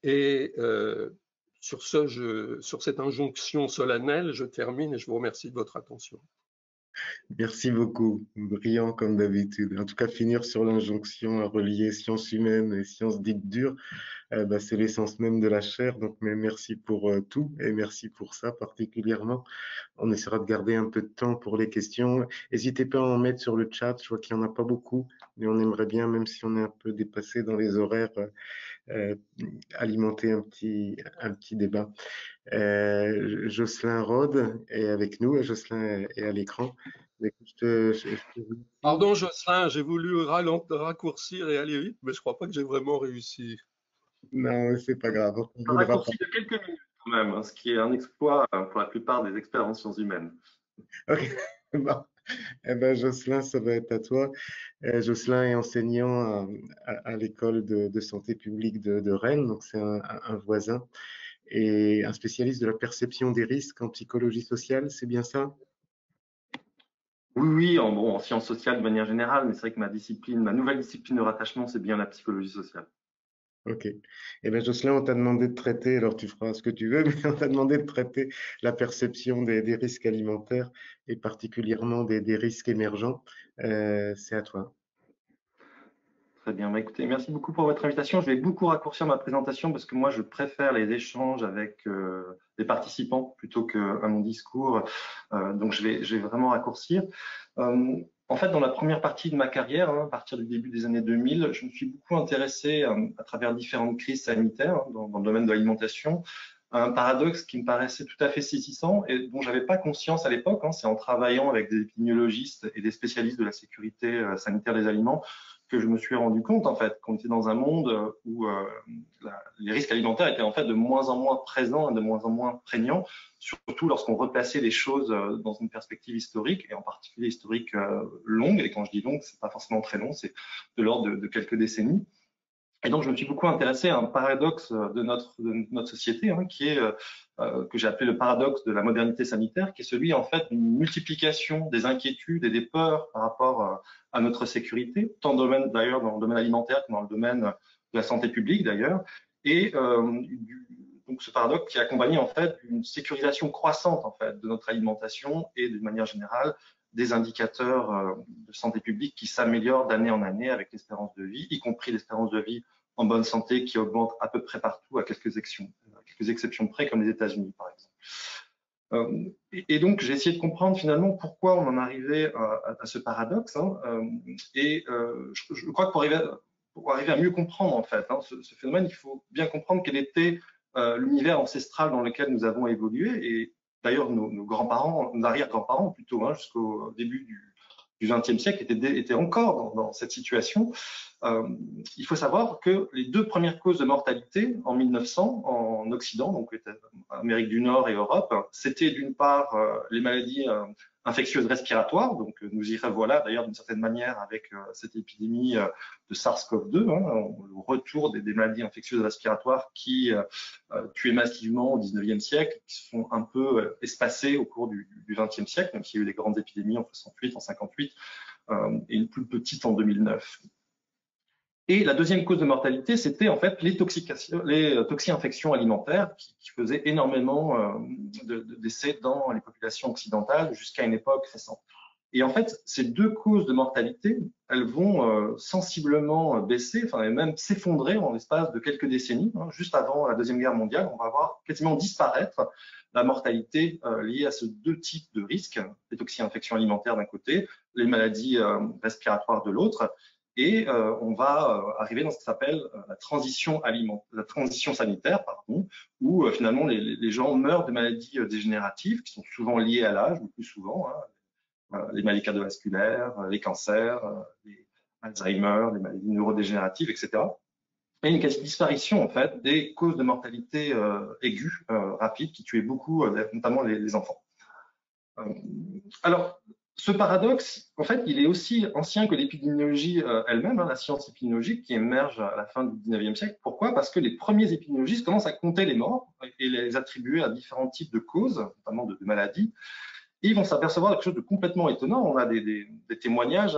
Et sur cette injonction solennelle, je termine et je vous remercie de votre attention. Merci beaucoup, brillant comme d'habitude. En tout cas, finir sur l'injonction à relier sciences humaines et sciences dites dures, c'est l'essence même de la chaire. Donc, mais merci pour tout et merci pour ça particulièrement. On essaiera de garder un peu de temps pour les questions. N'hésitez pas à en mettre sur le chat. Je vois qu'il n'y en a pas beaucoup, mais on aimerait bien, même si on est un peu dépassé dans les horaires, alimenter un petit débat. Jocelyn Rode est avec nous et Jocelyn est à l'écran. Pardon Jocelyn, j'ai voulu raccourcir et aller vite, mais je ne crois pas que j'ai vraiment réussi. Non, c'est pas grave. On a raccourci de quelques minutes quand même, hein, ce qui est un exploit pour la plupart des experts en sciences humaines. Ok, bon. Eh ben, Jocelyn, ça va être à toi. Jocelyn est enseignant à l'école de santé publique de Rennes, donc c'est un voisin, et un spécialiste de la perception des risques en psychologie sociale, c'est bien ça? Oui, en sciences sociales de manière générale, mais c'est vrai que ma nouvelle discipline de rattachement, c'est bien la psychologie sociale. Ok. Eh bien, Jocelyn, on t'a demandé de traiter, alors tu feras ce que tu veux, mais on t'a demandé de traiter la perception des risques alimentaires et particulièrement des risques émergents. C'est à toi. Très bien. Bah, écoutez, merci beaucoup pour votre invitation. Je vais beaucoup raccourcir ma présentation parce que moi, je préfère les échanges avec les participants plutôt qu'à mon discours. Donc, je vais vraiment raccourcir. En fait, dans la première partie de ma carrière, à partir du début des années 2000, je me suis beaucoup intéressé à travers différentes crises sanitaires dans le domaine de l'alimentation, un paradoxe qui me paraissait tout à fait saisissant et dont j'avais pas conscience à l'époque. C'est en travaillant avec des épidémiologistes et des spécialistes de la sécurité sanitaire des aliments que je me suis rendu compte en fait qu'on était dans un monde où les risques alimentaires étaient en fait de moins en moins présents et de moins en moins prégnants, surtout lorsqu'on replaçait les choses dans une perspective historique et en particulier historique longue. Et quand je dis longue, c'est pas forcément très long, c'est de l'ordre de quelques décennies. Et donc, je me suis beaucoup intéressé à un paradoxe de notre société, qui est que j'ai appelé le paradoxe de la modernité sanitaire, qui est celui en fait d'une multiplication des inquiétudes et des peurs par rapport à notre sécurité, tant d'ailleurs dans le domaine alimentaire que dans le domaine de la santé publique d'ailleurs, et donc ce paradoxe qui est accompagné en fait d'une sécurisation croissante en fait de notre alimentation et d'une manière générale des indicateurs de santé publique qui s'améliorent d'année en année avec l'espérance de vie, y compris l'espérance de vie en bonne santé qui augmente à peu près partout à quelques exceptions près, comme les États-Unis par exemple. Et donc j'ai essayé de comprendre finalement pourquoi on en arrivait à ce paradoxe. Je crois que pour arriver à mieux comprendre en fait ce phénomène, il faut bien comprendre quel était l'univers ancestral dans lequel nous avons évolué. Et d'ailleurs, nos grands-parents, nos arrière-grands-parents plutôt, jusqu'au début du XXe siècle, étaient encore dans cette situation. Il faut savoir que les deux premières causes de mortalité en 1900 en Occident, donc Amérique du Nord et Europe, c'était d'une part les maladies infectieuses respiratoires, donc nous y revoilà d'ailleurs d'une certaine manière avec cette épidémie de SARS-CoV-2, le retour des maladies infectieuses respiratoires qui tuaient massivement au 19e siècle, qui se sont un peu espacées au cours du 20e siècle, même s'il y a eu des grandes épidémies en 68, en 58 et une plus petite en 2009. Et la deuxième cause de mortalité, c'était en fait les toxi-infections alimentaires qui faisaient énormément de décès dans les populations occidentales jusqu'à une époque récente. Et en fait, ces deux causes de mortalité, elles vont sensiblement baisser, enfin et même s'effondrer en l'espace de quelques décennies. Juste avant la Deuxième Guerre mondiale, on va voir quasiment disparaître la mortalité liée à ces deux types de risques, les toxi-infections alimentaires d'un côté, les maladies respiratoires de l'autre. Et on va arriver dans ce qui s'appelle la transition sanitaire, où finalement les gens meurent de maladies dégénératives qui sont souvent liées à l'âge, le plus souvent, les maladies cardiovasculaires, les cancers, les Alzheimer, les maladies neurodégénératives, etc. Et une quasi-disparition en fait des causes de mortalité aiguës, rapides, qui tuaient beaucoup, notamment les enfants. Alors, ce paradoxe, en fait, il est aussi ancien que l'épidémiologie elle-même, la science épidémiologique qui émerge à la fin du 19e siècle. Pourquoi? Parce que les premiers épidémiologistes commencent à compter les morts et les attribuer à différents types de causes, notamment de maladies. Et ils vont s'apercevoir de quelque chose de complètement étonnant. On a des témoignages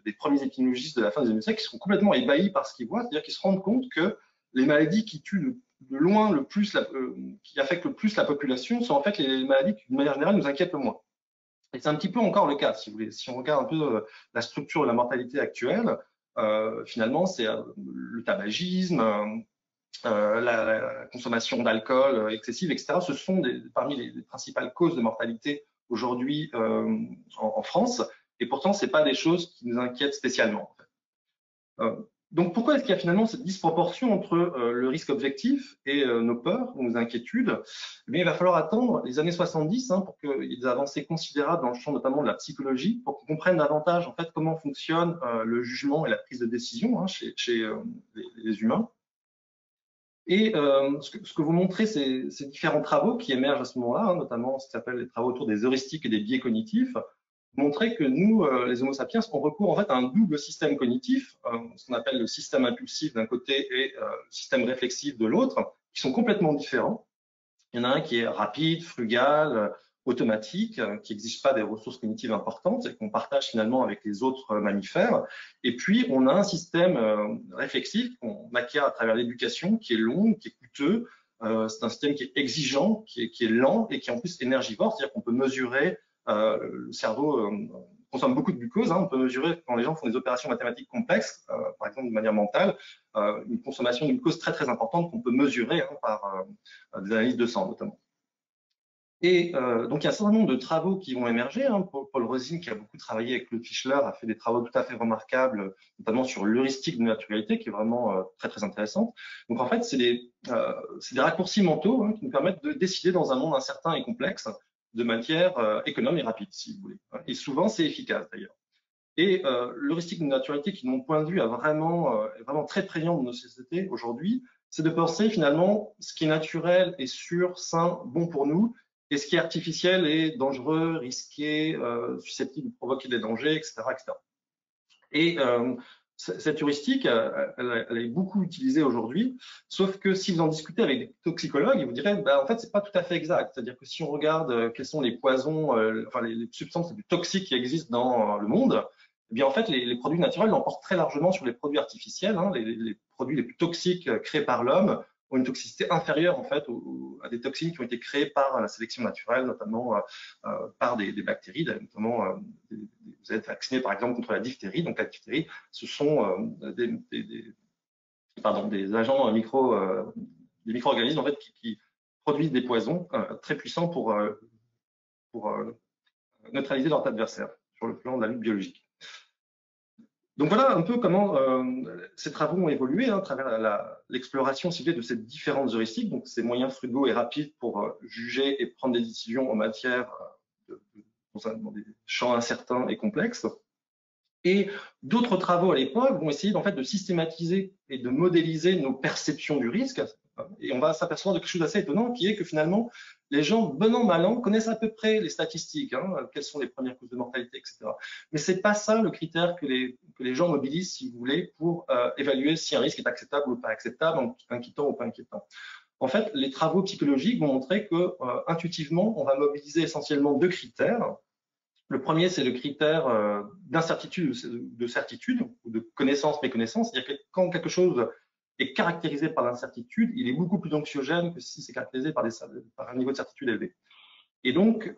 des premiers épidémiologistes de la fin des années siècle qui sont complètement ébahis par ce qu'ils voient, c'est-à-dire qu'ils se rendent compte que les maladies qui tuent de loin le plus, qui affectent le plus la population, sont en fait les maladies qui, d'une manière générale, nous inquiètent le moins. Et c'est un petit peu encore le cas, si vous voulez. Si on regarde un peu la structure de la mortalité actuelle, finalement, c'est le tabagisme, la consommation d'alcool excessive, etc. Ce sont parmi les principales causes de mortalité aujourd'hui en France. Et pourtant, ce n'est pas des choses qui nous inquiètent spécialement. En fait. Donc, pourquoi est-ce qu'il y a finalement cette disproportion entre le risque objectif et nos peurs, nos inquiétudes? Eh bien, il va falloir attendre les années 70 pour qu'il y ait des avancées considérables dans le champ notamment de la psychologie, pour qu'on comprenne davantage en fait comment fonctionne le jugement et la prise de décision chez les humains. Et ce que vous montrez, ces différents travaux qui émergent à ce moment-là, notamment ce qui s'appelle les travaux autour des heuristiques et des biais cognitifs, montrer que nous, les Homo sapiens, on recourt en fait à un double système cognitif, ce qu'on appelle le système impulsif d'un côté et le système réflexif de l'autre, qui sont complètement différents. Il y en a un qui est rapide, frugal, automatique, qui n'exige pas des ressources cognitives importantes et qu'on partage finalement avec les autres mammifères. Et puis, on a un système réflexif qu'on acquiert à travers l'éducation, qui est long, qui est coûteux. C'est un système qui est exigeant, qui est lent et qui est en plus énergivore, c'est-à-dire qu'on peut mesurer le cerveau consomme beaucoup de glucose. On peut mesurer quand les gens font des opérations mathématiques complexes, par exemple de manière mentale, une consommation de glucose très très importante qu'on peut mesurer par des analyses de sang notamment. Et donc il y a un certain nombre de travaux qui vont émerger. Paul Rosine, qui a beaucoup travaillé avec Claude Fischler, a fait des travaux tout à fait remarquables, notamment sur l'heuristique de naturalité, qui est vraiment très très intéressante. Donc en fait, c'est des raccourcis mentaux qui nous permettent de décider dans un monde incertain et complexe, de manière économe et rapide, si vous voulez. Et souvent, c'est efficace d'ailleurs. Et l'heuristique de naturalité, qui de mon point de vue est vraiment très prégnant dans nos sociétés aujourd'hui, c'est de penser finalement ce qui est naturel et sûr, sain, bon pour nous, et ce qui est artificiel est dangereux, risqué, susceptible de provoquer des dangers, etc. etc. Et cette heuristique, elle est beaucoup utilisée aujourd'hui, sauf que si vous en discutez avec des toxicologues, ils vous diraient, en fait, c'est pas tout à fait exact. C'est-à-dire que si on regarde quels sont les poisons, les substances les plus toxiques qui existent dans le monde, eh bien, en fait, les produits naturels l'emportent très largement sur les produits artificiels. Les produits les plus toxiques créés par l'homme ont une toxicité inférieure, en fait, à des toxines qui ont été créées par la sélection naturelle, notamment par des bactéries, notamment vous êtes vacciné par exemple contre la diphtérie. Donc la diphtérie, ce sont des agents des micro-organismes en fait qui produisent des poisons très puissants pour neutraliser leur adversaire sur le plan de la lutte biologique. Donc voilà un peu comment ces travaux ont évolué à travers l'exploration de ces différentes heuristiques, donc ces moyens frugaux et rapides pour juger et prendre des décisions en matière dans des champs incertains et complexes. Et d'autres travaux à l'époque vont essayer en fait de systématiser et de modéliser nos perceptions du risque. Et on va s'apercevoir de quelque chose d'assez étonnant, qui est que finalement, les gens, bon an, mal an, connaissent à peu près les statistiques, quelles sont les premières causes de mortalité, etc. Mais c'est pas ça le critère que les gens mobilisent, si vous voulez, pour évaluer si un risque est acceptable ou pas acceptable, inquiétant ou pas inquiétant. En fait, les travaux psychologiques vont montrer que intuitivement, on va mobiliser essentiellement deux critères. Le premier, c'est le critère d'incertitude, de certitude, ou de connaissance-méconnaissance, c'est-à-dire que quand quelque chose est caractérisé par l'incertitude, il est beaucoup plus anxiogène que si c'est caractérisé par un niveau de certitude élevé. Et donc,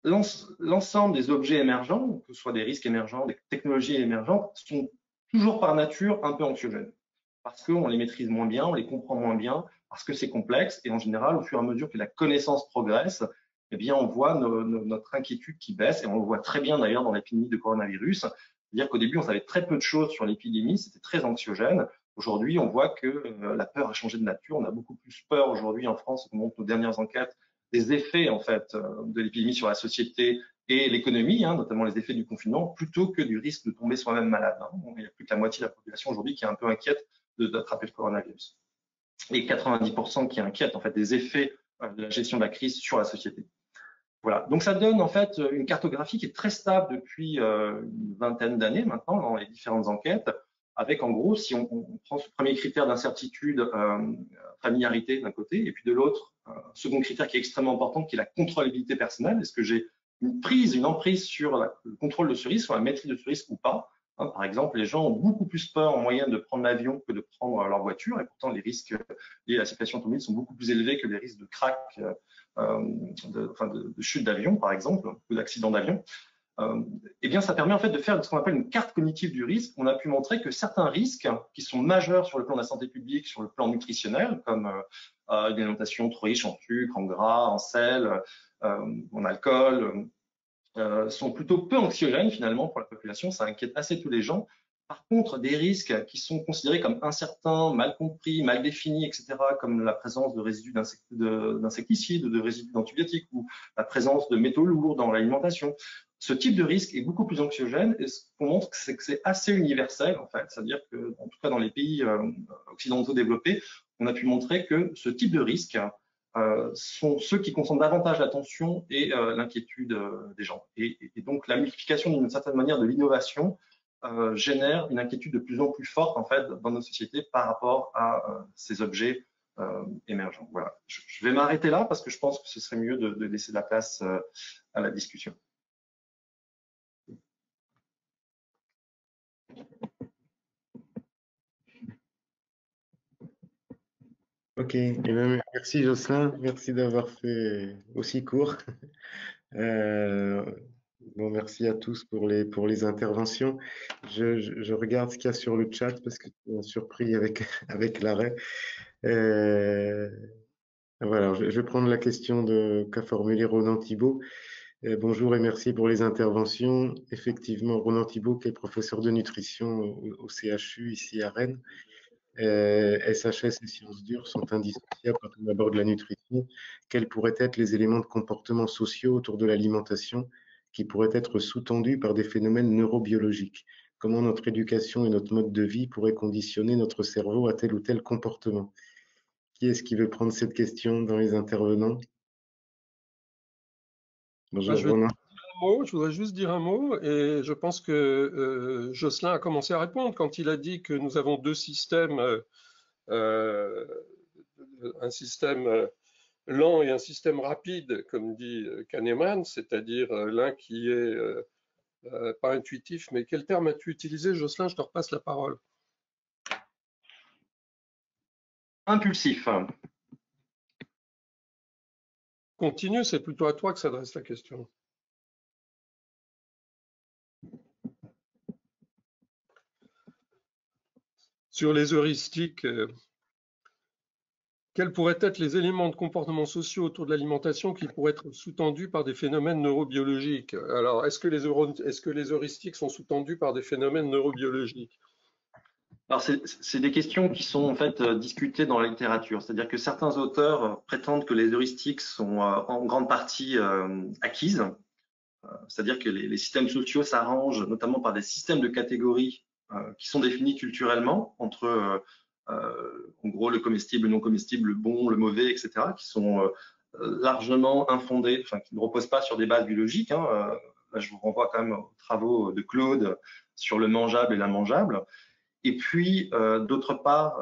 l'ensemble des objets émergents, que ce soit des risques émergents, des technologies émergentes, sont toujours par nature un peu anxiogènes, parce qu'on les maîtrise moins bien, on les comprend moins bien, parce que c'est complexe, et en général, au fur et à mesure que la connaissance progresse, eh bien, on voit notre inquiétude qui baisse, et on le voit très bien d'ailleurs dans l'épidémie de coronavirus. C'est-à-dire qu'au début, on savait très peu de choses sur l'épidémie, c'était très anxiogène. Aujourd'hui, on voit que la peur a changé de nature. On a beaucoup plus peur aujourd'hui en France, on montre nos dernières enquêtes, des effets en fait de l'épidémie sur la société et l'économie, notamment les effets du confinement, plutôt que du risque de tomber soi-même malade. Il y a plus que la moitié de la population aujourd'hui qui est un peu inquiète d'attraper le coronavirus. Et 90% qui est inquiète en fait des effets de la gestion de la crise sur la société. Voilà, donc ça donne en fait une cartographie qui est très stable depuis une vingtaine d'années maintenant dans les différentes enquêtes, avec en gros, si on prend ce premier critère d'incertitude, familiarité d'un côté, et puis de l'autre, second critère qui est extrêmement important, qui est la contrôlabilité personnelle. Est-ce que j'ai une emprise sur le contrôle de ce risque, sur la maîtrise de ce risque ou pas. Par exemple, les gens ont beaucoup plus peur en moyenne de prendre l'avion que de prendre leur voiture, et pourtant les risques liés à la circulation automobile sont beaucoup plus élevés que les risques de crack, de chute d'avion, par exemple, ou d'accident d'avion. Eh bien, ça permet en fait de faire ce qu'on appelle une carte cognitive du risque. On a pu montrer que certains risques qui sont majeurs sur le plan de la santé publique, sur le plan nutritionnel, comme une alimentation trop riche en sucre, en gras, en sel, en alcool, sont plutôt peu anxiogènes finalement pour la population. Ça inquiète assez tous les gens. Par contre, des risques qui sont considérés comme incertains, mal compris, mal définis, etc., comme la présence de résidus d'insecticides, de résidus d'antibiotiques ou la présence de métaux lourds dans l'alimentation, ce type de risque est beaucoup plus anxiogène, et ce qu'on montre, c'est que c'est assez universel en fait. C'est-à-dire que, en tout cas dans les pays occidentaux développés, on a pu montrer que ce type de risque sont ceux qui concentrent davantage l'attention et l'inquiétude des gens. Et donc la multiplication d'une certaine manière de l'innovation génère une inquiétude de plus en plus forte en fait dans nos sociétés par rapport à ces objets émergents. Voilà. Je vais m'arrêter là parce que je pense que ce serait mieux de laisser de la place à la discussion. Ok, eh bien, merci Jocelyn, merci d'avoir fait aussi court. Bon, merci à tous pour les interventions. Je regarde ce qu'il y a sur le chat parce que je suis surpris avec l'arrêt. Voilà, je vais prendre la question qu'a formulée Ronan Thibault. Bonjour et merci pour les interventions. Effectivement, Ronan Thibault, qui est professeur de nutrition au CHU ici à Rennes. SHS et sciences dures sont indissociables quand on aborde la nutrition. Quels pourraient être les éléments de comportement sociaux autour de l'alimentation qui pourraient être sous-tendus par des phénomènes neurobiologiques? Comment notre éducation et notre mode de vie pourraient conditionner notre cerveau à tel ou tel comportement? Qui est-ce qui veut prendre cette question dans les intervenants? Bonjour, Ronan. Je voudrais juste dire un mot, et je pense que Jocelyn a commencé à répondre quand il a dit que nous avons deux systèmes, un système lent et un système rapide, comme dit Kahneman, c'est-à-dire l'un qui est pas intuitif, mais quel terme as-tu utilisé, Jocelyn? Je te repasse la parole. Impulsif. Continue, c'est plutôt à toi que s'adresse la question. Sur les heuristiques, quels pourraient être les éléments de comportement sociaux autour de l'alimentation qui pourraient être sous-tendus par des phénomènes neurobiologiques? Alors, est-ce que les heuristiques sont sous-tendus par des phénomènes neurobiologiques? Alors, c'est des questions qui sont en fait discutées dans la littérature. C'est-à-dire que certains auteurs prétendent que les heuristiques sont en grande partie acquises. C'est-à-dire que les systèmes sociaux s'arrangent notamment par des systèmes de catégories qui sont définis culturellement entre, en gros, le comestible, le non comestible, le bon, le mauvais, etc., qui sont largement infondés, enfin, qui ne reposent pas sur des bases biologiques. Là, je vous renvoie quand même aux travaux de Claude sur le mangeable et l'immangeable. Et puis, d'autre part,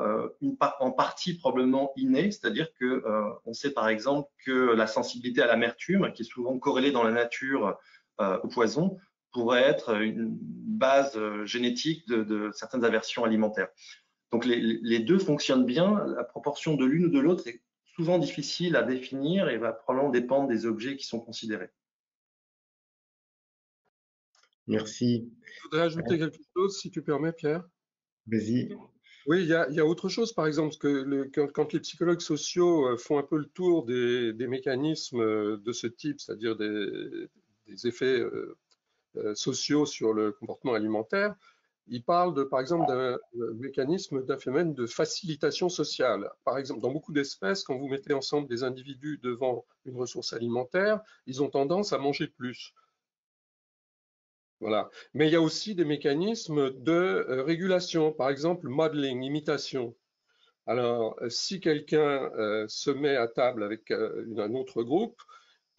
en partie probablement innée, c'est-à-dire que on sait par exemple que la sensibilité à l'amertume, qui est souvent corrélée dans la nature au poison, pourrait être une base génétique de certaines aversions alimentaires. Donc, les deux fonctionnent bien. La proportion de l'une ou de l'autre est souvent difficile à définir et va probablement dépendre des objets qui sont considérés. Merci. Je voudrais ajouter quelque chose, si tu permets, Pierre. Vas-y. Oui, il y a autre chose, par exemple, quand les psychologues sociaux font un peu le tour des mécanismes de ce type, c'est-à-dire des effets sociaux sur le comportement alimentaire, ils parlent, par exemple, d'un mécanisme, d'un phénomène de facilitation sociale. Par exemple, dans beaucoup d'espèces, quand vous mettez ensemble des individus devant une ressource alimentaire, ils ont tendance à manger plus. Voilà. Mais il y a aussi des mécanismes de régulation, par exemple modeling, imitation. Alors, si quelqu'un se met à table avec un autre groupe,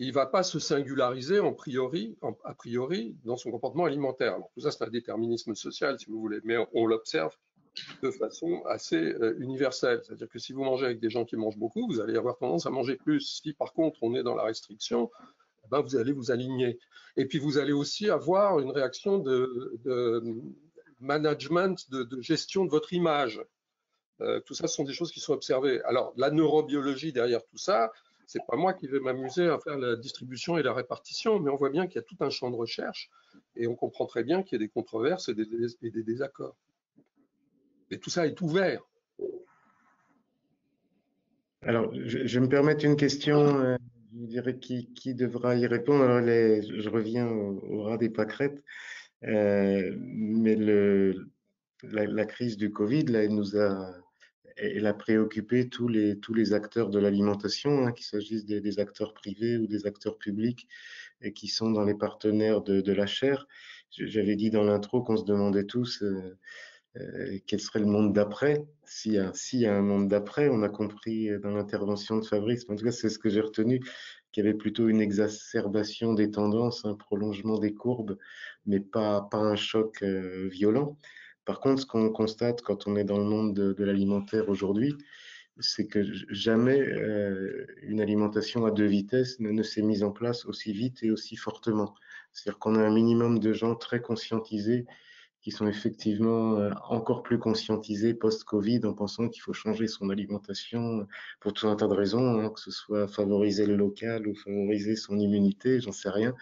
il ne va pas se singulariser a priori dans son comportement alimentaire. Alors, tout ça, c'est un déterminisme social, si vous voulez, mais on l'observe de façon assez universelle. C'est-à-dire que si vous mangez avec des gens qui mangent beaucoup, vous allez avoir tendance à manger plus. Si par contre, on est dans la restriction, ben, vous allez vous aligner. Et puis, vous allez aussi avoir une réaction de management, de gestion de votre image. Tout ça, ce sont des choses qui sont observées. Alors, la neurobiologie derrière tout ça, c'est pas moi qui vais m'amuser à faire la distribution et la répartition, mais on voit bien qu'il y a tout un champ de recherche et on comprend très bien qu'il y a des controverses et des désaccords. Et tout ça est ouvert. Alors, je vais me permettre une question, je dirais qui devra y répondre. Alors, je reviens au ras des pâquerettes, mais la crise du Covid, là, elle a préoccupé tous les acteurs de l'alimentation, hein, qu'il s'agisse des acteurs privés ou des acteurs publics, et qui sont dans les partenaires de la chaire. J'avais dit dans l'intro qu'on se demandait tous quel serait le monde d'après. S'il y a un monde d'après, on a compris dans l'intervention de Fabrice, en tout cas c'est ce que j'ai retenu, qu'il y avait plutôt une exacerbation des tendances, un prolongement des courbes, mais pas un choc violent. Par contre, ce qu'on constate quand on est dans le monde de l'alimentaire aujourd'hui, c'est que jamais une alimentation à deux vitesses ne s'est mise en place aussi vite et aussi fortement. C'est-à-dire qu'on a un minimum de gens très conscientisés qui sont effectivement encore plus conscientisés post-Covid en pensant qu'il faut changer son alimentation pour tout un tas de raisons, hein, que ce soit favoriser le local ou favoriser son immunité, j'en sais rien.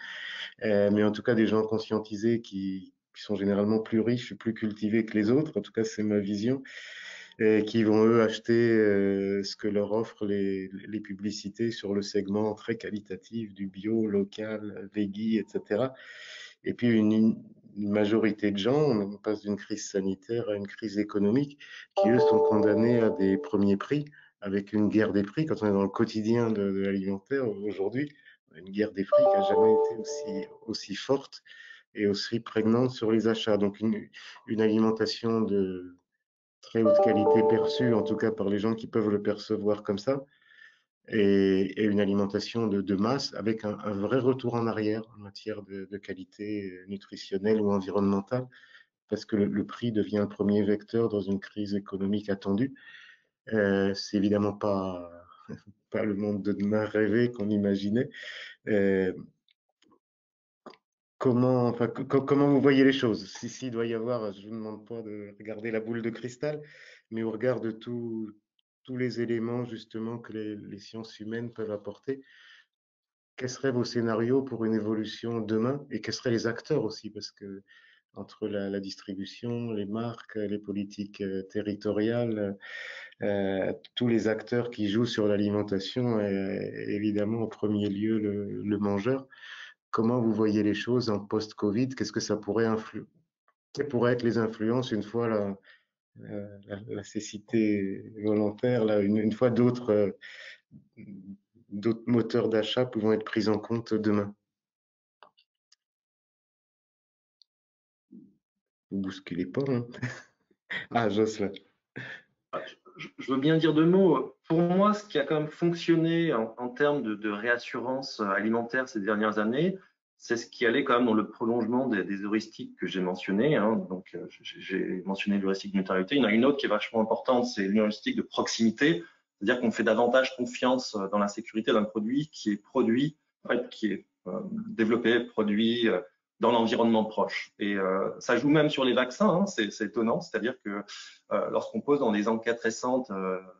Mais en tout cas, des gens conscientisés qui sont généralement plus riches et plus cultivés que les autres, en tout cas c'est ma vision, et qui vont eux acheter ce que leur offrent les publicités sur le segment très qualitatif du bio, local, veggie, etc. Et puis une majorité de gens, on passe d'une crise sanitaire à une crise économique, qui eux sont condamnés à des premiers prix, avec une guerre des prix. Quand on est dans le quotidien de l'alimentaire aujourd'hui, une guerre des prix qui n'a jamais été aussi forte et aussi prégnante sur les achats. Donc une alimentation de très haute qualité perçue, en tout cas par les gens qui peuvent le percevoir comme ça, et une alimentation de masse avec un vrai retour en arrière en matière de qualité nutritionnelle ou environnementale, parce que le prix devient un premier vecteur dans une crise économique attendue. C'est évidemment pas le monde de demain rêvé qu'on imaginait. Comment vous voyez les choses? S'il doit y avoir, je ne vous demande pas de regarder la boule de cristal, mais au regard de tous les éléments justement que les sciences humaines peuvent apporter, quels seraient vos scénarios pour une évolution demain et quels seraient les acteurs aussi? Parce que entre la distribution, les marques, les politiques territoriales, tous les acteurs qui jouent sur l'alimentation, évidemment en premier lieu le mangeur. Comment vous voyez les choses en post-Covid? Qu'est-ce que ça pourrait quelles pourraient être les influences une fois la cécité volontaire, là, une fois d'autres moteurs d'achat pouvant être pris en compte demain? Vous bousculez pas, hein? Ah, Jocelyn. Je veux bien dire deux mots. Pour moi, ce qui a quand même fonctionné en termes de réassurance alimentaire ces dernières années, c'est ce qui allait quand même dans le prolongement des heuristiques que j'ai mentionnées. Hein. Donc, j'ai mentionné l'heuristique de neutralité. Il y en a une autre qui est vachement importante, c'est l'heuristique de proximité. C'est-à-dire qu'on fait davantage confiance dans la sécurité d'un produit qui est produit, en fait, qui est développé, produit dans l'environnement proche. Et ça joue même sur les vaccins, hein, c'est étonnant. C'est-à-dire que lorsqu'on pose dans des enquêtes récentes,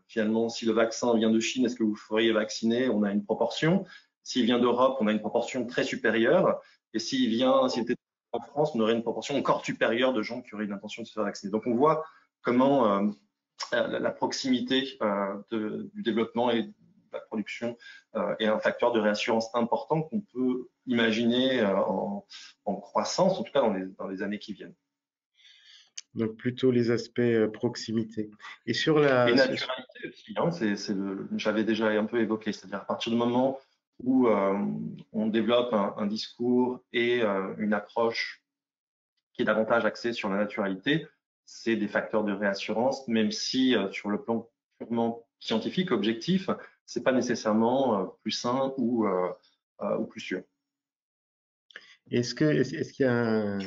finalement, si le vaccin vient de Chine, est-ce que vous feriez vacciner? On a une proportion. S'il vient d'Europe, on a une proportion très supérieure. Et s'il était en France, on aurait une proportion encore supérieure de gens qui auraient une intention de se faire vacciner. Donc on voit comment la proximité du développement et de la production est un facteur de réassurance important qu'on peut imaginer en croissance, en tout cas dans les années qui viennent. Donc plutôt les aspects proximité. Et sur Et la naturalité aussi, hein, j'avais déjà un peu évoqué, c'est-à-dire à partir du moment où on développe un discours et une approche qui est davantage axée sur la naturalité, c'est des facteurs de réassurance, même si sur le plan purement scientifique, objectif, c'est pas nécessairement plus sain ou plus sûr. Est-ce qu'il y a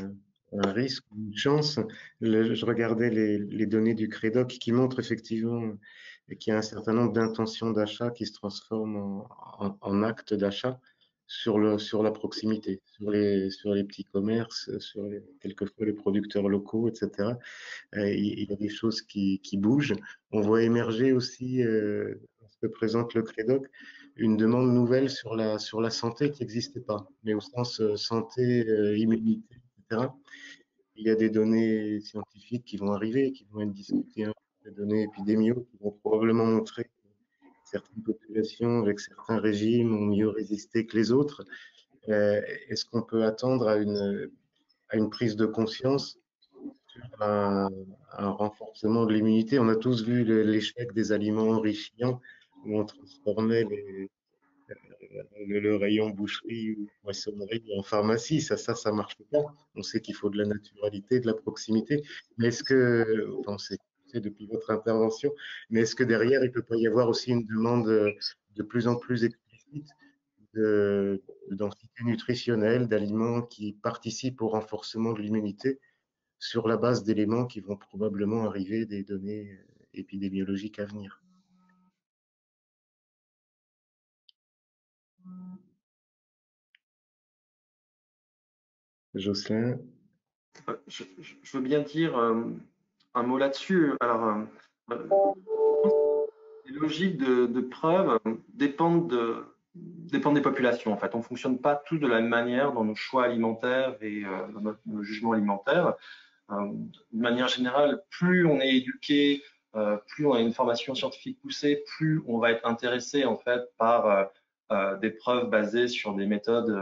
un risque ou une chance? Je regardais les données du Crédoc qui montrent effectivement qu'il y a un certain nombre d'intentions d'achat qui se transforment en actes d'achat sur la proximité, sur les petits commerces, quelquefois les producteurs locaux, etc. Il y a des choses qui bougent. On voit émerger aussi, ce que présente le Crédoc, une demande nouvelle sur la santé qui n'existait pas, mais au sens santé, immunité, etc. Il y a des données scientifiques qui vont arriver, qui vont être discutées, hein, des données épidémiologiques qui vont probablement montrer que certaines populations avec certains régimes ont mieux résisté que les autres. Est-ce qu'on peut attendre à une prise de conscience sur un renforcement de l'immunité? On a tous vu l'échec des aliments enrichissants où on transformait le rayon boucherie ou poissonnerie en pharmacie. Ça marche pas. On sait qu'il faut de la naturalité, de la proximité. Mais est-ce que, enfin, c'est depuis votre intervention, mais est-ce que derrière, il ne peut pas y avoir aussi une demande de plus en plus explicite de densité nutritionnelle, d'aliments qui participent au renforcement de l'immunité sur la base d'éléments qui vont probablement arriver des données épidémiologiques à venir? Jocelyn? Je veux bien dire un mot là-dessus. Alors, les logiques de preuve dépendent des populations. En fait, on ne fonctionne pas tous de la même manière dans nos choix alimentaires et dans nos jugements alimentaires. De manière générale, plus on est éduqué, plus on a une formation scientifique poussée, plus on va être intéressé en fait par des preuves basées sur des méthodes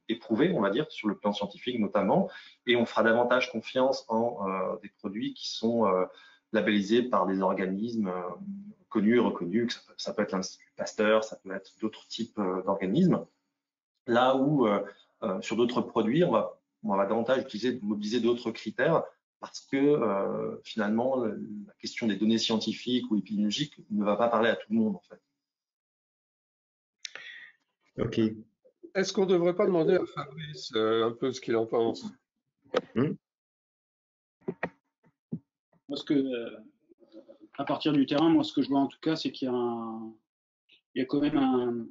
éprouvées, on va dire, sur le plan scientifique notamment, et on fera davantage confiance en des produits qui sont labellisés par des organismes connus et reconnus. Ça peut être l'Institut Pasteur, ça peut être d'autres types d'organismes. Là où sur d'autres produits, on va davantage mobiliser d'autres critères parce que finalement, la question des données scientifiques ou épidémiologiques ne va pas parler à tout le monde en fait. Ok. Est-ce qu'on ne devrait pas demander à Fabrice un peu ce qu'il en pense? Parce que, à partir du terrain, moi, ce que je vois en tout cas, c'est qu'il y a quand même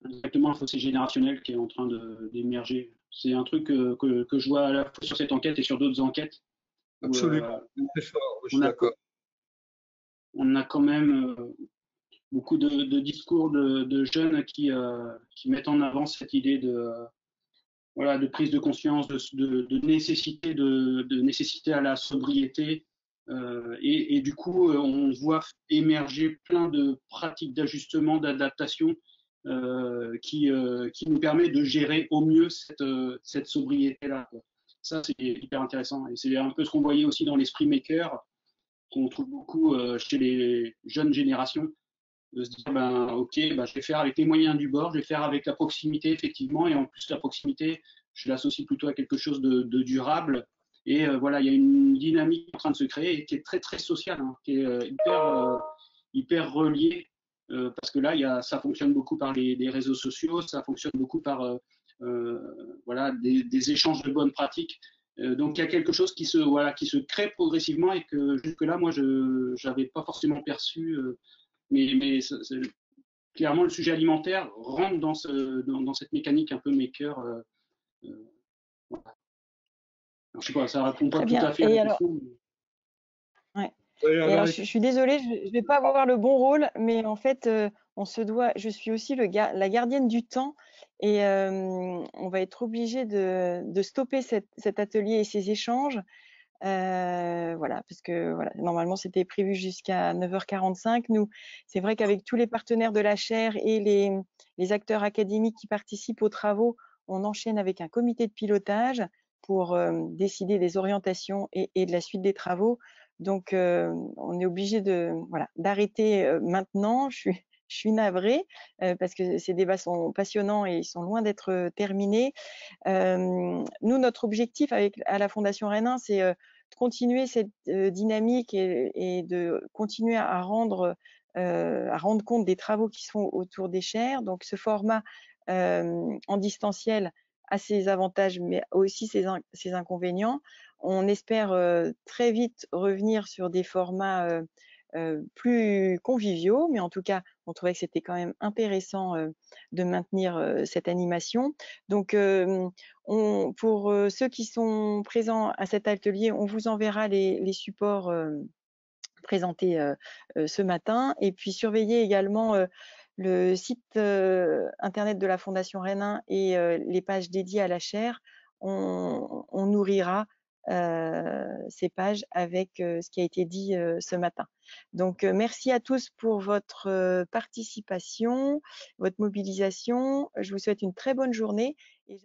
exactement un fossé générationnel qui est en train d'émerger. C'est un truc que je vois à la fois sur cette enquête et sur d'autres enquêtes. Absolument, très fort, je suis d'accord. On a quand même beaucoup de discours de jeunes qui mettent en avant cette idée de prise de conscience, de nécessité, de nécessité à la sobriété. Et du coup, on voit émerger plein de pratiques d'ajustement, d'adaptation qui nous permet de gérer au mieux cette sobriété-là. Ça, c'est hyper intéressant. Et c'est un peu ce qu'on voyait aussi dans l'esprit maker, qu'on trouve beaucoup chez les jeunes générations, de se dire, ok, je vais faire avec les moyens du bord, je vais faire avec la proximité, effectivement, et en plus, la proximité, je l'associe plutôt à quelque chose de durable. Et voilà, il y a une dynamique en train de se créer qui est très, très sociale, hein, qui est hyper reliée, parce que là, ça fonctionne beaucoup par les réseaux sociaux, ça fonctionne beaucoup par voilà, des échanges de bonnes pratiques. Donc, il y a quelque chose qui se crée progressivement et que jusque-là, moi, je n'avais pas forcément perçu. Mais clairement, le sujet alimentaire rentre dans cette mécanique un peu maker. Voilà. Alors, je sais pas, ça répond pas tout à fait à la question. Ouais. Alors, je suis désolée, je ne vais pas avoir le bon rôle, mais en fait, je suis aussi la gardienne du temps et on va être obligé de stopper cet atelier et ces échanges. Voilà, parce que voilà, normalement c'était prévu jusqu'à 9h45. Nous, c'est vrai qu'avec tous les partenaires de la chaire et les acteurs académiques qui participent aux travaux, on enchaîne avec un comité de pilotage pour décider des orientations et de la suite des travaux. Donc, on est obligé d'arrêter maintenant. Je suis navrée parce que ces débats sont passionnants et ils sont loin d'être terminés. Nous, notre objectif à la Fondation Rennes 1, c'est de continuer cette dynamique et de continuer à rendre compte des travaux qui se font autour des chaires. Donc, ce format en distanciel a ses avantages, mais aussi ses inconvénients. On espère très vite revenir sur des formats plus conviviaux, mais en tout cas, on trouvait que c'était quand même intéressant de maintenir cette animation. Donc, pour ceux qui sont présents à cet atelier, on vous enverra les supports présentés ce matin. Et puis, surveillez également le site internet de la Fondation Rénin et les pages dédiées à la chaire. On nourrira ces pages avec ce qui a été dit ce matin. Donc, merci à tous pour votre participation, votre mobilisation. Je vous souhaite une très bonne journée. Et